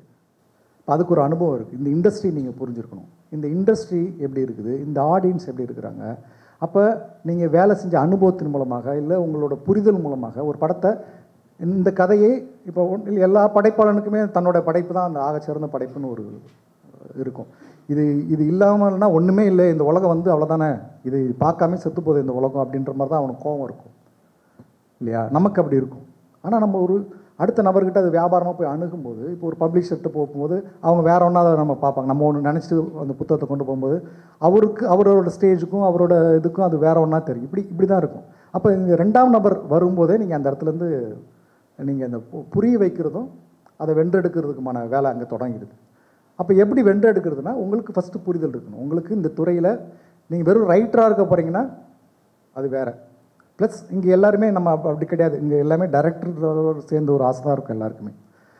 அதுக்கு ஒரு அனுபவம் இருக்குது. இந்த இண்டஸ்ட்ரி நீங்கள் புரிஞ்சுருக்கணும். இந்த இண்டஸ்ட்ரி எப்படி இருக்குது, இந்த ஆடியன்ஸ் எப்படி இருக்கிறாங்க. அப்போ நீங்கள் வேலை செஞ்ச அனுபவத்தின் மூலமாக இல்லை உங்களோட புரிதல் மூலமாக ஒரு படத்தை, இந்த கதையை இப்போ எல்லா படைப்பாளனுக்குமே தன்னோட படைப்பு தான் அந்த ஆகச்சிறந்த படைப்புன்னு ஒரு இருக்கும். இது இல்லாமல்னா ஒன்றுமே இல்லை, இந்த உலகம் வந்து அவ்வளோதானே, இது பார்க்காம செத்து போகுது இந்த உலகம் அப்படின்ற மாதிரி தான் அவனுக்கு கோபம் இருக்கும் இல்லையா, நமக்கு அப்படி இருக்கும். ஆனால் நம்ம ஒரு அடுத்த நபர்கிட்ட அது வியாபாரமாக போய் அணுகும்போது, இப்போ ஒரு பப்ளிஷர்கிட்ட போகும்போது அவங்க வேற ஒன்றா அதை நம்ம பார்ப்பாங்க. நம்ம ஒன்று நினச்சிட்டு அந்த புத்தகத்தை கொண்டு போகும்போது அவரோட ஸ்டேஜுக்கும் அவரோட இதுக்கும் அது வேற ஒன்றா தெரியும். இப்படி தான் இருக்கும். அப்போ இங்கே 2ஆம் நபர் வரும்போதே நீங்கள் அந்த இடத்துலேருந்து நீங்கள் அந்த புரிய வைக்கிறதும் அதை வென்றெடுக்கிறதுக்குமான வேலை அங்கே தொடங்கிடுது. அப்போ எப்படி வென்றெடுக்கிறதுனா, உங்களுக்கு ஃபஸ்ட்டு புரிதல் இருக்கணும். உங்களுக்கு இந்த துறையில் நீங்கள் வெறும் ரைட்டராக இருக்க போகிறீங்கன்னா அது வேறு, ப்ளஸ் இங்கே எல்லாருமே நம்ம அப்படி கிடையாது, இங்கே எல்லாமே டைரக்டர் சேர்ந்த ஒரு ஆசை தான் இருக்கும் எல்லாருக்குமே.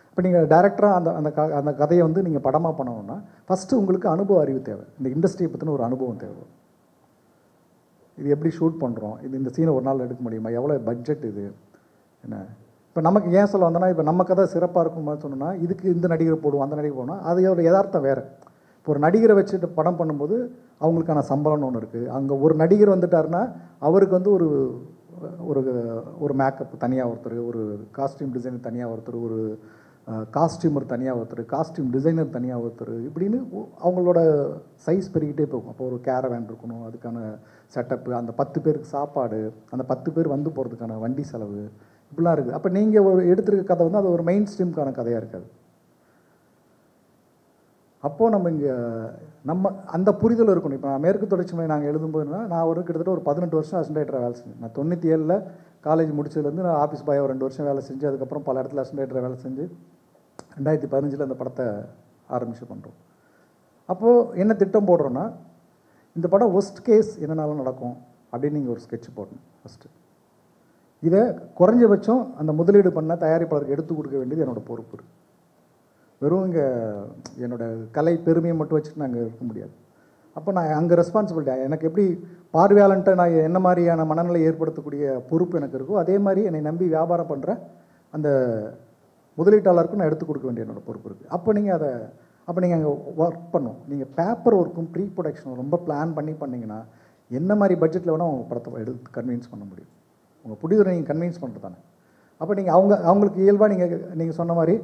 இப்போ நீங்கள் டைரக்டராக அந்த கதையை வந்து நீங்கள் படமாக பண்ணணும்னா ஃபஸ்ட்டு உங்களுக்கு அனுபவ அறிவு தேவை, இந்த இண்டஸ்ட்ரியை பற்றின ஒரு அனுபவம் தேவை. இது எப்படி ஷூட் பண்ணுறோம், இந்த சீனை ஒரு நாள் எடுக்க முடியுமா, எவ்வளோ பட்ஜெட் இது என்ன. இப்போ நமக்கு ஏன் சொல்ல வந்தோன்னா, இப்போ நம்ம கதை சிறப்பாக இருக்குமா சொன்னோன்னா, இதுக்கு இந்த நடிகர் போடுவோம் அந்த நடிகர் போடணும், அது ஒரு யதார்த்தம் வேறு. இப்போ ஒரு நடிகரை வச்சுட்டு படம் பண்ணும்போது அவங்களுக்கான சம்பளம்னு ஒன்று இருக்குது. அங்கே ஒரு நடிகர் வந்துட்டாருன்னா அவருக்கு வந்து ஒரு ஒரு ஒரு மேக்கப் தனியாக ஒருத்தர், ஒரு காஸ்டியூம் டிசைனர் தனியாக ஒருத்தர், ஒரு காஸ்டியூமர் தனியாக ஒருத்தர், காஸ்டியூம் டிசைனர் தனியாக ஒருத்தர், இப்படின்னு அவங்களோட சைஸ் பெருகிட்டே போகும். அப்போ ஒரு கேரவேன் இருக்கணும், அதுக்கான செட்டப்பு, அந்த 10 பேருக்கு சாப்பாடு, அந்த 10 பேர் வந்து போகிறதுக்கான வண்டி செலவு, இப்படிலாம் இருக்குது. அப்போ நீங்கள் ஒரு எடுத்துருக்க கதை வந்து அது ஒரு மெயின் ஸ்ட்ரீம்க்கான கதையாக இருக்காது. அப்போது நம்ம அந்த புரிதல் இருக்கணும். இப்போ நான் மேற்கு தொடர்ச்சி மலை நாங்கள் எழுதும்போதுனா, நான் கிட்டத்தட்ட ஒரு 18 வருஷம் அசிஸ்டன்ட் டைரக்டராக வேலை செஞ்சேன். நான் 97 காலேஜ் முடிச்சதுலேருந்து நான் ஆஃபீஸ் பாயாக ஒரு 2 வருஷம் வேலை செஞ்சு, அதுக்கப்புறம் பல இடத்துல அசிஸ்டன்ட் டைரக்டராக வேலை செஞ்சு 2015 அந்த படத்தை ஆரம்பிச்சு பண்ணுறோம். அப்போது என்ன திட்டம் போடுறோன்னா, இந்த படம் ஒஸ்ட் கேஸ் என்னென்னாலும் நடக்கும் அப்படின்னு நீங்கள் ஒரு ஸ்கெட்ச் போடணும் ஃபஸ்ட்டு. இதை குறைஞ்சபட்சம் அந்த முதலீடு பண்ண தயாரிப்பாளருக்கு எடுத்து கொடுக்க வேண்டியது என்னோடய பொறுப்பு இருக்குது. வெறும் இங்கே என்னோடய கலை பெருமையை மட்டும் வச்சுட்டு நாங்கள் இருக்க முடியாது. அப்போ நான் அங்கே ரெஸ்பான்சிபிலிட்டி, எனக்கு எப்படி பார்வையாளன்ட்ட நான் என்ன மாதிரியான மனநிலை ஏற்படுத்தக்கூடிய பொறுப்பு எனக்கு இருக்கோ, அதே மாதிரி என்னை நம்பி வியாபாரம் பண்ணுற அந்த முதலீட்டாளருக்கும் நான் எடுத்து கொடுக்க வேண்டிய என்னோடய பொறுப்பு இருக்குது. அப்போ நீங்கள் அங்கே ஒர்க் பண்ணும். நீங்கள் பேப்பர் ஒர்க்கும் ப்ரீ ப்ரொடக்ஷனும் ரொம்ப பிளான் பண்ணிங்கன்னா என்ன மாதிரி பட்ஜெட்டில் வேணால் உங்கள் படத்தை எடுத்து கன்வின்ஸ் பண்ண முடியும். உங்கள் புடிதரை நீங்கள் கன்வின்ஸ் பண்ணுறது தானே. அப்போ நீங்கள் அவங்களுக்கு இயல்பாக நீங்கள் சொன்ன மாதிரி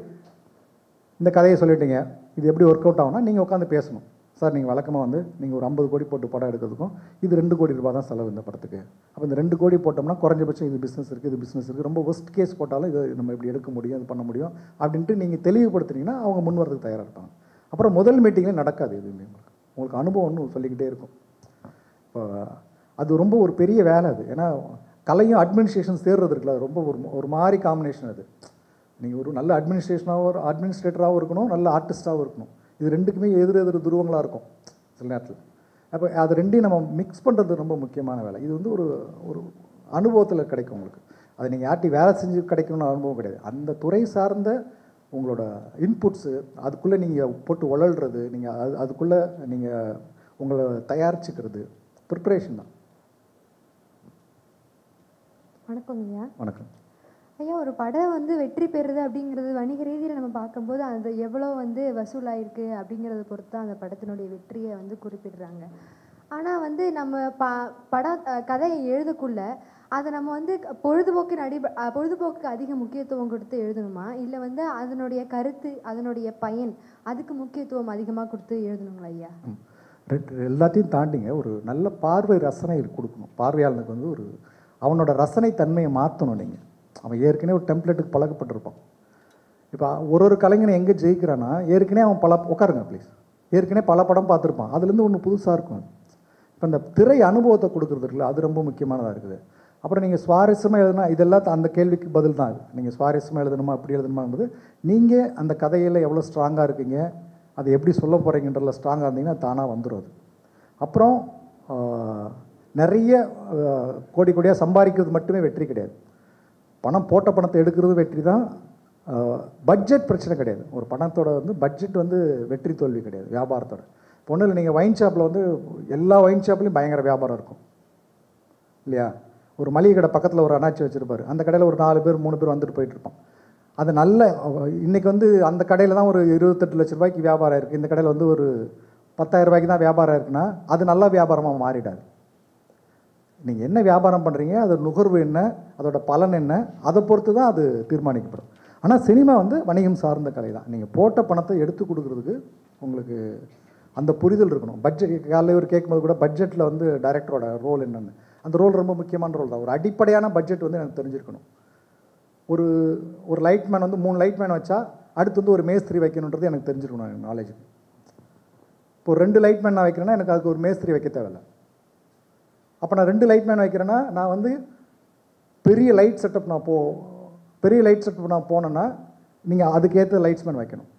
இந்த கதையை சொல்லிட்டீங்க, இது எப்படி ஒர்க் அவுட் ஆகும்னா நீங்கள் உட்காந்து பேசணும். சார் நீங்கள் வழக்கமாக வந்து நீங்கள் ஒரு 50 கோடி போட்டு படம் எடுக்கிறதுக்கும் இது 2 கோடி ரூபா தான் செலவு இந்த படத்துக்கு. அப்போ இந்த 2 கோடி போட்டோம்னா குறைஞ்சபட்சம் இது பிஸ்னஸ் இருக்குது, ரொம்ப ஒஸ்ட் கேஸ் போட்டாலும் இது நம்ம இப்படி எடுக்க முடியும், இது பண்ண முடியும் அப்படின்ட்டு நீங்கள் தெளிவுபடுத்துனீங்கன்னா அவங்க முன் வரதுக்கு தயாராக இருப்பாங்க. அப்புறம் முதல் மீட்டிங்கில் நடக்காது எதுவுமே, உங்களுக்கு அனுபவம் ஒன்று சொல்லிக்கிட்டே இருக்கும். இப்போ அது ரொம்ப ஒரு பெரிய வேலை அது. ஏன்னா கலையும் அட்மினிஸ்ட்ரேஷன் சேர்றது இருக்குல்ல, ரொம்ப ஒரு மாதிரி காம்பினேஷன் அது. நீங்கள் ஒரு நல்ல அட்மினிஸ்ட்ரேட்டராகவும் இருக்கணும், நல்ல ஆர்டிஸ்ட்டாகவும் இருக்கணும். இது ரெண்டுக்குமே எதிர் துருவங்களாக இருக்கும் சில நேரத்தில். அப்போ அது ரெண்டையும் நம்ம மிக்ஸ் பண்ணுறது ரொம்ப முக்கியமான வேலை. இது வந்து ஒரு அனுபவத்தில் கிடைக்கும் உங்களுக்கு. அதை நீங்கள் யார்ட்டி வேலை செஞ்சு கிடைக்கணும்னு அனுபவம் கிடையாது. அந்த துறை சார்ந்த உங்களோட இன்புட்ஸு, அதுக்குள்ளே நீங்கள் போட்டு உழல்றது, நீங்கள் அதுக்குள்ளே நீங்கள் உங்களை தயாரிச்சுக்கிறது, ப்ரிப்பரேஷன் தான். வணக்கம் ஐயா. வணக்கம் ஐயா, ஒரு படம் வந்து வெற்றி பெறுது அப்படிங்கிறது வணிக ரீதியில் நம்ம பார்க்கும்போது அது எவ்வளோ வந்து வசூலாயிருக்கு அப்படிங்கிறத பொறுத்து தான் அந்த படத்தினுடைய வெற்றியை வந்து குறிப்பிடுறாங்க. ஆனால் வந்து நம்ம கதையை எழுதக்குள்ள அதை நம்ம வந்து பொழுதுபோக்குக்கு அதிக முக்கியத்துவம் கொடுத்து எழுதணுமா, இல்லை வந்து அதனுடைய கருத்து, அதனுடைய பயன், அதுக்கு முக்கியத்துவம் அதிகமாக கொடுத்து எழுதணுங்களா ஐயா? எல்லாத்தையும் தாண்டிங்க ஒரு நல்ல பார்வை ரசனை கொடுக்கணும். பார்வையாளனுக்கு வந்து அவனோட ரசனை தன்மையை மாற்றணும். நீங்கள் அவன் ஏற்கனவே ஒரு டெம்ப்ளேட்டுக்கு பழக்கப்பட்டிருப்பான். இப்போ ஒரு கலைஞனை எங்கே ஜெயிக்கிறான்னா, ஏற்கனவே அவன் உட்காருங்க ப்ளீஸ், ஏற்கனவே பல படம் பார்த்துருப்பான், அதுலேருந்து ஒன்று புதுசாக இருக்கும். இப்போ இந்த திரை அனுபவத்தை கொடுக்குறது இருக்குல்ல, அது ரொம்ப முக்கியமானதாக இருக்குது. அப்புறம் நீங்கள் சுவாரஸ்யமாக எழுதுனா, இதெல்லாம் அந்த கேள்விக்கு பதில் தான். நீங்கள் சுவாரஸ்யமாக எழுதணுமா அப்படி எழுதணுமாங்கிறது, நீங்கள் அந்த கதையில் எவ்வளோ ஸ்ட்ராங்காக இருக்கீங்க, அதை எப்படி சொல்ல போகிறீங்கன்றதுல ஸ்ட்ராங்காக இருந்தீங்கன்னா தானாக வந்துடும் அது. அப்புறம் நிறைய கோடியாக சம்பாதிக்கிறது மட்டுமே வெற்றி கிடையாது. பணம் போட்ட பணத்தை எடுக்கிறது வெற்றி தான். பட்ஜெட் பிரச்சனை கிடையாது. ஒரு பணத்தோட வந்து பட்ஜெட் வந்து வெற்றி தோல்வி கிடையாது வியாபாரத்தோட. ஒன்றும் இல்லை, நீங்கள் ஒயின் ஷாப்பில் வந்து எல்லா ஒயின் ஷாப்லேயும் பயங்கர வியாபாரம் இருக்கும் இல்லையா? ஒரு மளிகை கடை பக்கத்தில் ஒரு அண்ணாச்சி வச்சுருப்பார், அந்த கடையில் ஒரு 4 பேர் 3 பேர் வந்துட்டு போயிட்டுருப்பான். அது நல்ல இன்றைக்கி வந்து அந்த கடையில் தான் ஒரு 28 லட்ச ரூபாய்க்கு வியாபாரம் இருக்குது, இந்த கடையில் வந்து ஒரு 10,000 ரூபாய்க்கு தான் வியாபாரம் இருக்குன்னா அது நல்ல வியாபாரமாக மாறிடாது. நீங்கள் என்ன வியாபாரம் பண்ணுறீங்க, அதோட நுகர்வு என்ன, அதோட பலன் என்ன, அதை பொறுத்து தான் அது தீர்மானிக்கப்படும். ஆனால் சினிமா வந்து வணிகம் சார்ந்த கலை தான். நீங்கள் போட்ட பணத்தை எடுத்து கொடுக்குறதுக்கு உங்களுக்கு அந்த புரிதல் இருக்கணும். பட்ஜெட் காலையில் ஒரு கேட்கும்போது கூட பட்ஜெட்டில் வந்து டைரக்டரோட ரோல் என்னென்னு, அந்த ரோல் ரொம்ப முக்கியமான ரோல் தான். ஒரு அடிப்படையான பட்ஜெட் வந்து எனக்கு தெரிஞ்சிருக்கணும். ஒரு லைட்மேன் வந்து 3 லைட்மேன் வச்சா அடுத்து வந்து ஒரு மேஸ்திரி வைக்கணுன்றது எனக்கு தெரிஞ்சிருக்கணும், எனக்கு நாலேஜுக்கு. இப்போ 2 லைட்மேன் நான் வைக்கிறேன்னா எனக்கு அதுக்கு ஒரு மேஸ்திரி வைக்க தேவையில்லை. அப்போ நான் 2 லைட்மேன் வைக்கிறேன்னா நான் வந்து பெரிய லைட் செட்டப் நான் போனேன்னா நீங்கள் அதுக்கேற்ற லைட்ஸ்மேன் வைக்கணும்.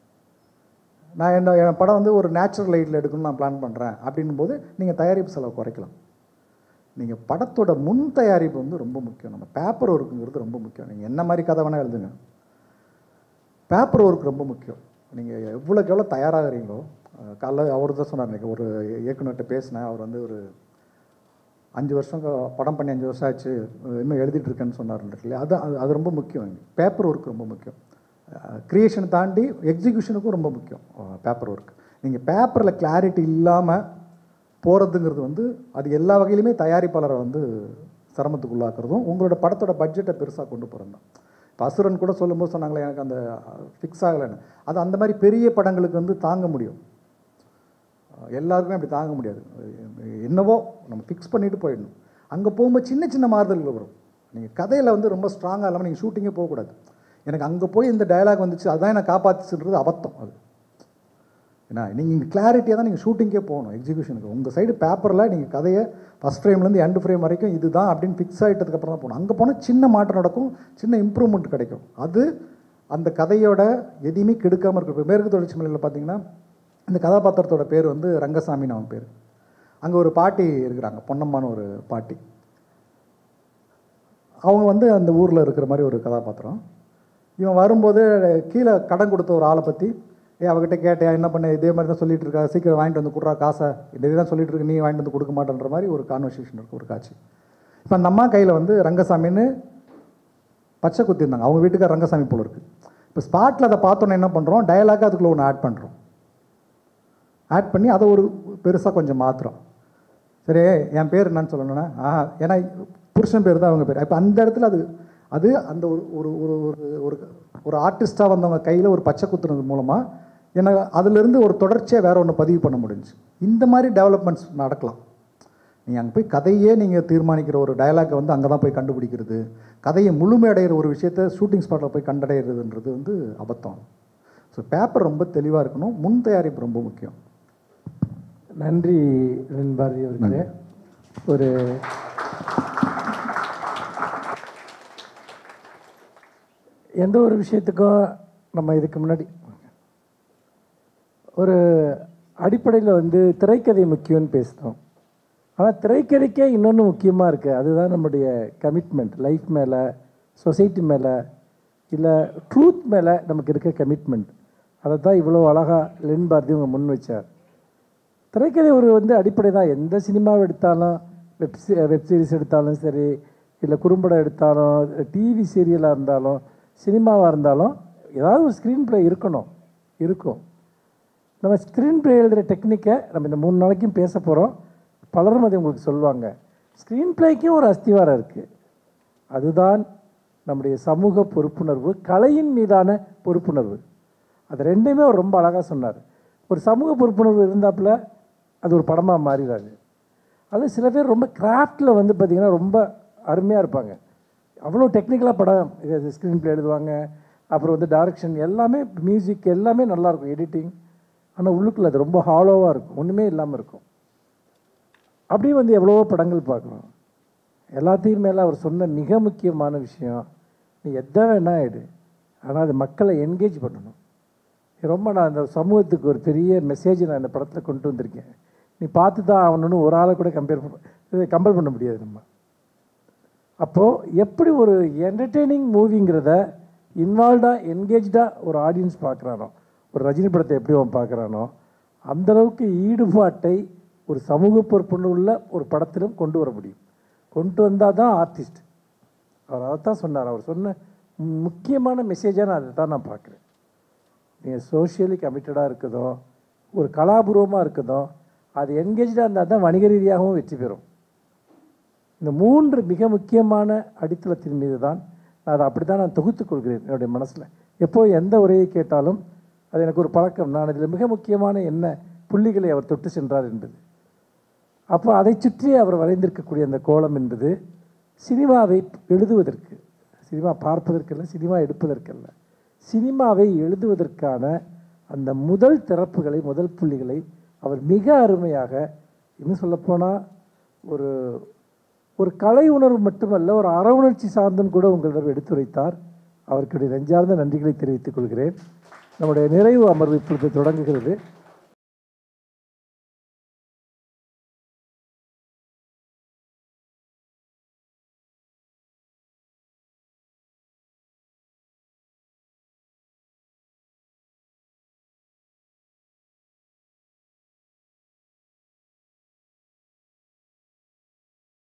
நான் என் படம் வந்து ஒரு நேச்சுரல் லைட்டில் எடுக்கணும்னு நான் பிளான் பண்ணுறேன் அப்படின்னும் போது நீங்கள் தயாரிப்பு செலவு குறைக்கலாம். நீங்கள் படத்தோட முன் தயாரிப்பு வந்து ரொம்ப முக்கியம். நம்ம பேப்பர் ஒர்க்குங்கிறது ரொம்ப முக்கியம். நீங்கள் என்ன மாதிரி கதை வேணால் எழுதுங்க, பேப்பர் ஒர்க் ரொம்ப முக்கியம். நீங்கள் எவ்வளோக்கு எவ்வளோ தயாராகிறீங்களோ, காலைல அவர் தான் சொன்னார், இன்றைக்கி ஒரு இயக்குனர்கிட்ட பேசினேன். அவர் வந்து ஒரு 5 வருஷம் படம் பண்ணி 5 வருஷம் ஆச்சு, இன்னும் எழுதிட்டு இருக்கேன்னு சொன்னார் இல்லையா. அது ரொம்ப முக்கியம். பேப்பர் ஒர்க் ரொம்ப முக்கியம். க்ரியேஷனை தாண்டி எக்ஸிக்யூஷனுக்கும் ரொம்ப முக்கியம் பேப்பர் ஒர்க். நீங்கள் பேப்பரில் கிளாரிட்டி இல்லாமல் போகிறதுங்கிறது வந்து அது எல்லா வகையிலுமே தயாரிப்பாளரை வந்து சிரமத்துக்குள்ளாக்குறதும் உங்களோட படத்தோட பட்ஜெட்டை பெருசாக கொண்டு போகிறது தான். இப்போ அசுரன் கூட சொல்லும்போது சொன்னாங்களே எனக்கு அந்த ஃபிக்ஸ் ஆகலைன்னு, அது அந்த மாதிரி பெரிய படங்களுக்கு வந்து தாங்க முடியும், எல்லாருக்குமே அப்படி தாங்க முடியாது. என்னவோ நம்ம ஃபிக்ஸ் பண்ணிவிட்டு போயிடணும். அங்கே போகும்போது சின்ன சின்ன மாறுதல்கள் வரும். நீங்கள் கதையில் வந்து ரொம்ப ஸ்ட்ராங்காக இல்லாமல் நீங்கள் ஷூட்டிங்கே போகக்கூடாது. எனக்கு அங்கே போய் இந்த டயலாக் வந்துச்சு அதுதான் என்னை காப்பாற்றுச்சுன்றது அபத்தம். அது ஏன்னா நீங்கள் கிளாரிட்டியாக தான் நீங்கள் ஷூட்டிங்கே போகணும். எக்ஸிக்யூஷனுக்கு உங்கள் சைடு பேப்பரில் நீங்கள் கதையை ஃபஸ்ட் ஃப்ரேம்லேருந்து எண்டு ஃப்ரேம் வரைக்கும் இதுதான் அப்படின்னு ஃபிக்ஸ் ஆகிட்டதுக்கப்புறம் தான் போகணும். அங்கே போனால் சின்ன மாற்றம் நடக்கும், சின்ன இம்ப்ரூவ்மெண்ட் கிடைக்கும். அது அந்த கதையோட எதையுமே கெடுக்காமல் இருக்கும். இப்போ மேற்கு தொடர்ச்சி மலையில் பார்த்தீங்கன்னா இந்த கதாபாத்திரத்தோட பேர் வந்து ரங்கசாமின்னு அவன் பேர். அங்கே ஒரு பாட்டி இருக்கிறாங்க, பொன்னம்மான்னு ஒரு பாட்டி. அவங்க வந்து அந்த ஊரில் இருக்கிற மாதிரி ஒரு கதாபாத்திரம். இவன் வரும்போது கீழே கடன் கொடுத்த ஒரு ஆளை பற்றி அவகிட்ட கேட்டேன், என்ன பண்ண இதே மாதிரி தான் சொல்லிட்டு இருக்கா, சீக்கிரம் வாங்கிட்டு வந்து கொடுறா காசை, இதே தான் சொல்லிட்டு இருக்கு, நீ வாங்கிட்டு வந்து கொடுக்க மாட்டேன்ற மாதிரி ஒரு கான்வர்சேஷன் இருக்குது, ஒரு காட்சி. இப்போ அந்த அம்மா கையில் வந்து ரங்கசாமின்னு பச்சை குத்திருந்தாங்க. அவங்க வீட்டுக்கு ரங்கசாமி போல இருக்குது. இப்போ ஸ்பாட்டில் அதை பார்த்தோன்னே என்ன பண்ணுறோம், டயலாக அதுக்குள்ளே ஒன்று ஆட் பண்ணுறோம். ஆட் பண்ணி அதை ஒரு பெருசாக கொஞ்சம் மாற்றுறோம். சரி என் பேர் என்னன்னு சொல்லணுன்னா ஏன்னா புருஷன் பேர் தான் அவங்க பேர். இப்போ அந்த இடத்துல அது அந்த ஒரு ஒரு ஒரு ஒரு ஆர்டிஸ்ட்டாக வந்தவங்க கையில் ஒரு பச்சை குத்துறது மூலமாக எனக்கு அதிலிருந்து ஒரு தொடர்ச்சியாக வேறு ஒன்று பதிவு பண்ண முடிஞ்சு. இந்த மாதிரி டெவலப்மெண்ட்ஸ் நடக்கலாம். நீங்கள் அங்கே போய் கதையே நீங்கள் தீர்மானிக்கிற ஒரு டயலாக்கை வந்து அங்கே தான் போய் கண்டுபிடிக்கிறது, கதையை முழுமையடைகிற ஒரு விஷயத்தை ஷூட்டிங் ஸ்பாட்டில் போய் கண்டடைகிறதுன்றது வந்து அபத்தம். ஸோ பேப்பர் ரொம்ப தெளிவாக இருக்கணும், முன் தயாரிப்பு ரொம்ப முக்கியம். நன்றி பாரதி அவர்களே. ஒரு எந்த ஒரு விஷயத்துக்கும் நம்ம இதுக்கு முன்னாடி ஒரு அடிப்படையில் வந்து திரைக்கதை முக்கியம்னு பேசினோம். ஆனால் திரைக்கதைக்கே இன்னொன்று முக்கியமாக இருக்குது, அதுதான் நம்முடைய கமிட்மெண்ட் லைஃப் மேலே, சொசைட்டி மேலே, இல்லை ட்ரூத் மேலே நமக்கு இருக்க கமிட்மெண்ட். அதை தான் இவ்வளோ அழகாக லென் பாரதி அவங்க முன் வச்சார். திரைக்கதை ஒரு வந்து அடிப்படை தான். எந்த சினிமாவை எடுத்தாலும், வெப்சீரிஸ் எடுத்தாலும் சரி, இல்லை குறும்படம் எடுத்தாலும், டிவி சீரியலாக இருந்தாலும், சினிமாவாக இருந்தாலும் ஏதாவது ஒரு ஸ்க்ரீன் ப்ளே இருக்கும். நம்ம ஸ்க்ரீன் ப்ளே எழுதுகிற டெக்னிக்கை நம்ம இந்த 3 நாளைக்கும் பேச போகிறோம். பலரும் அதை உங்களுக்கு சொல்லுவாங்க. ஸ்க்ரீன் ப்ளேக்கும் ஒரு அஸ்திவாரம் இருக்குது. அதுதான் நம்முடைய சமூக பொறுப்புணர்வு, கலையின் மீதான பொறுப்புணர்வு. அது ரெண்டுமே அவர் ரொம்ப அழகாக சொன்னார். ஒரு சமூக பொறுப்புணர்வு இருந்தாப்புல அது ஒரு படமாக மாறிடாது. அது சில பேர் ரொம்ப கிராஃப்டில் வந்து பார்த்திங்கன்னா ரொம்ப அருமையாக இருப்பாங்க. அவ்வளோ டெக்னிக்கலாக படம் ஸ்க்ரீன் ப்ளே எழுதுவாங்க. அப்புறம் வந்து டைரக்ஷன் எல்லாமே, மியூசிக் எல்லாமே நல்லாயிருக்கும், எடிட்டிங். ஆனால் உள்ளுக்குள்ள அது ரொம்ப ஹாலோவாக இருக்கும், ஒன்றுமே இல்லாமல் இருக்கும். அப்படியே வந்து எவ்வளவோ படங்கள் பார்க்குறோம். எல்லாத்தையும் மேலே அவர் சொன்ன மிக முக்கியமான விஷயம், நீ எதை வேணா எடு, ஆனால் அது மக்களை என்கேஜ் பண்ணணும். நான் அந்த சமூகத்துக்கு ஒரு பெரிய மெசேஜ் நான் இந்த படத்தில் கொண்டு வந்திருக்கேன். நீ பார்த்து தான் ஆகணும்னு ஒரு ஆளை கூட கம்பேர் பண்ண முடியாது நம்ம. அப்போது எப்படி ஒரு என்டர்டெய்னிங் மூவிங்கிறத இன்வால்வ்டாக, என்கேஜாக ஒரு ஆடியன்ஸ் பார்க்குறானோ, ஒரு ரஜினி படத்தை எப்படி அவன் பார்க்குறானோ, அந்தளவுக்கு ஈடுபாட்டை ஒரு சமூக பொறுப்புள்ள ஒரு படத்திலும் கொண்டு வர முடியும். கொண்டு வந்தால் தான் ஆர்டிஸ்ட். அவர் அதை தான் சொன்னார். அவர் சொன்ன முக்கியமான மெசேஜாக நான் அதை தான் நான் பார்க்குறேன். நீங்கள் சோஷியலி கமிட்டடாக இருக்குதோ, ஒரு கலாபூர்வமாக இருக்குதோ, அது என்கேஜாக இருந்தால் தான் வணிக ரீதியாகவும் வெற்றி பெறும். இந்த 3 மிக முக்கியமான அடித்தளத்தின் மீது தான் நான் அதை அப்படி தான் நான் தொகுத்துக் கொள்கிறேன் என்னுடைய மனசில். எப்போ எந்த உரையை கேட்டாலும் அது எனக்கு ஒரு பழக்கம். நான் இதில் மிக முக்கியமான என்ன புள்ளிகளை அவர் தொட்டு சென்றார் என்பது. அப்போ அதை சுற்றி அவர் வரைந்திருக்கக்கூடிய அந்த கோலம் என்பது சினிமாவை எழுதுவதற்கு, சினிமா பார்ப்பதற்கல்ல, சினிமா எடுப்பதற்கல்ல, சினிமாவை எழுதுவதற்கான அந்த முதல் திறப்புகளை, முதல் புள்ளிகளை அவர் மிக அருமையாக, இன்னும் சொல்லப்போனால் ஒரு கலை உணர்வு மட்டுமல்ல, ஒரு அற உணர்ச்சி சார்ந்தும் கூட உங்களிடம் எடுத்துரைத்தார். அவருக்கு நெஞ்சார்ந்த நன்றிகளை தெரிவித்துக் கொள்கிறேன். நம்முடைய நிறைவு அமர்வு இப்பொழுது தொடங்குகிறது.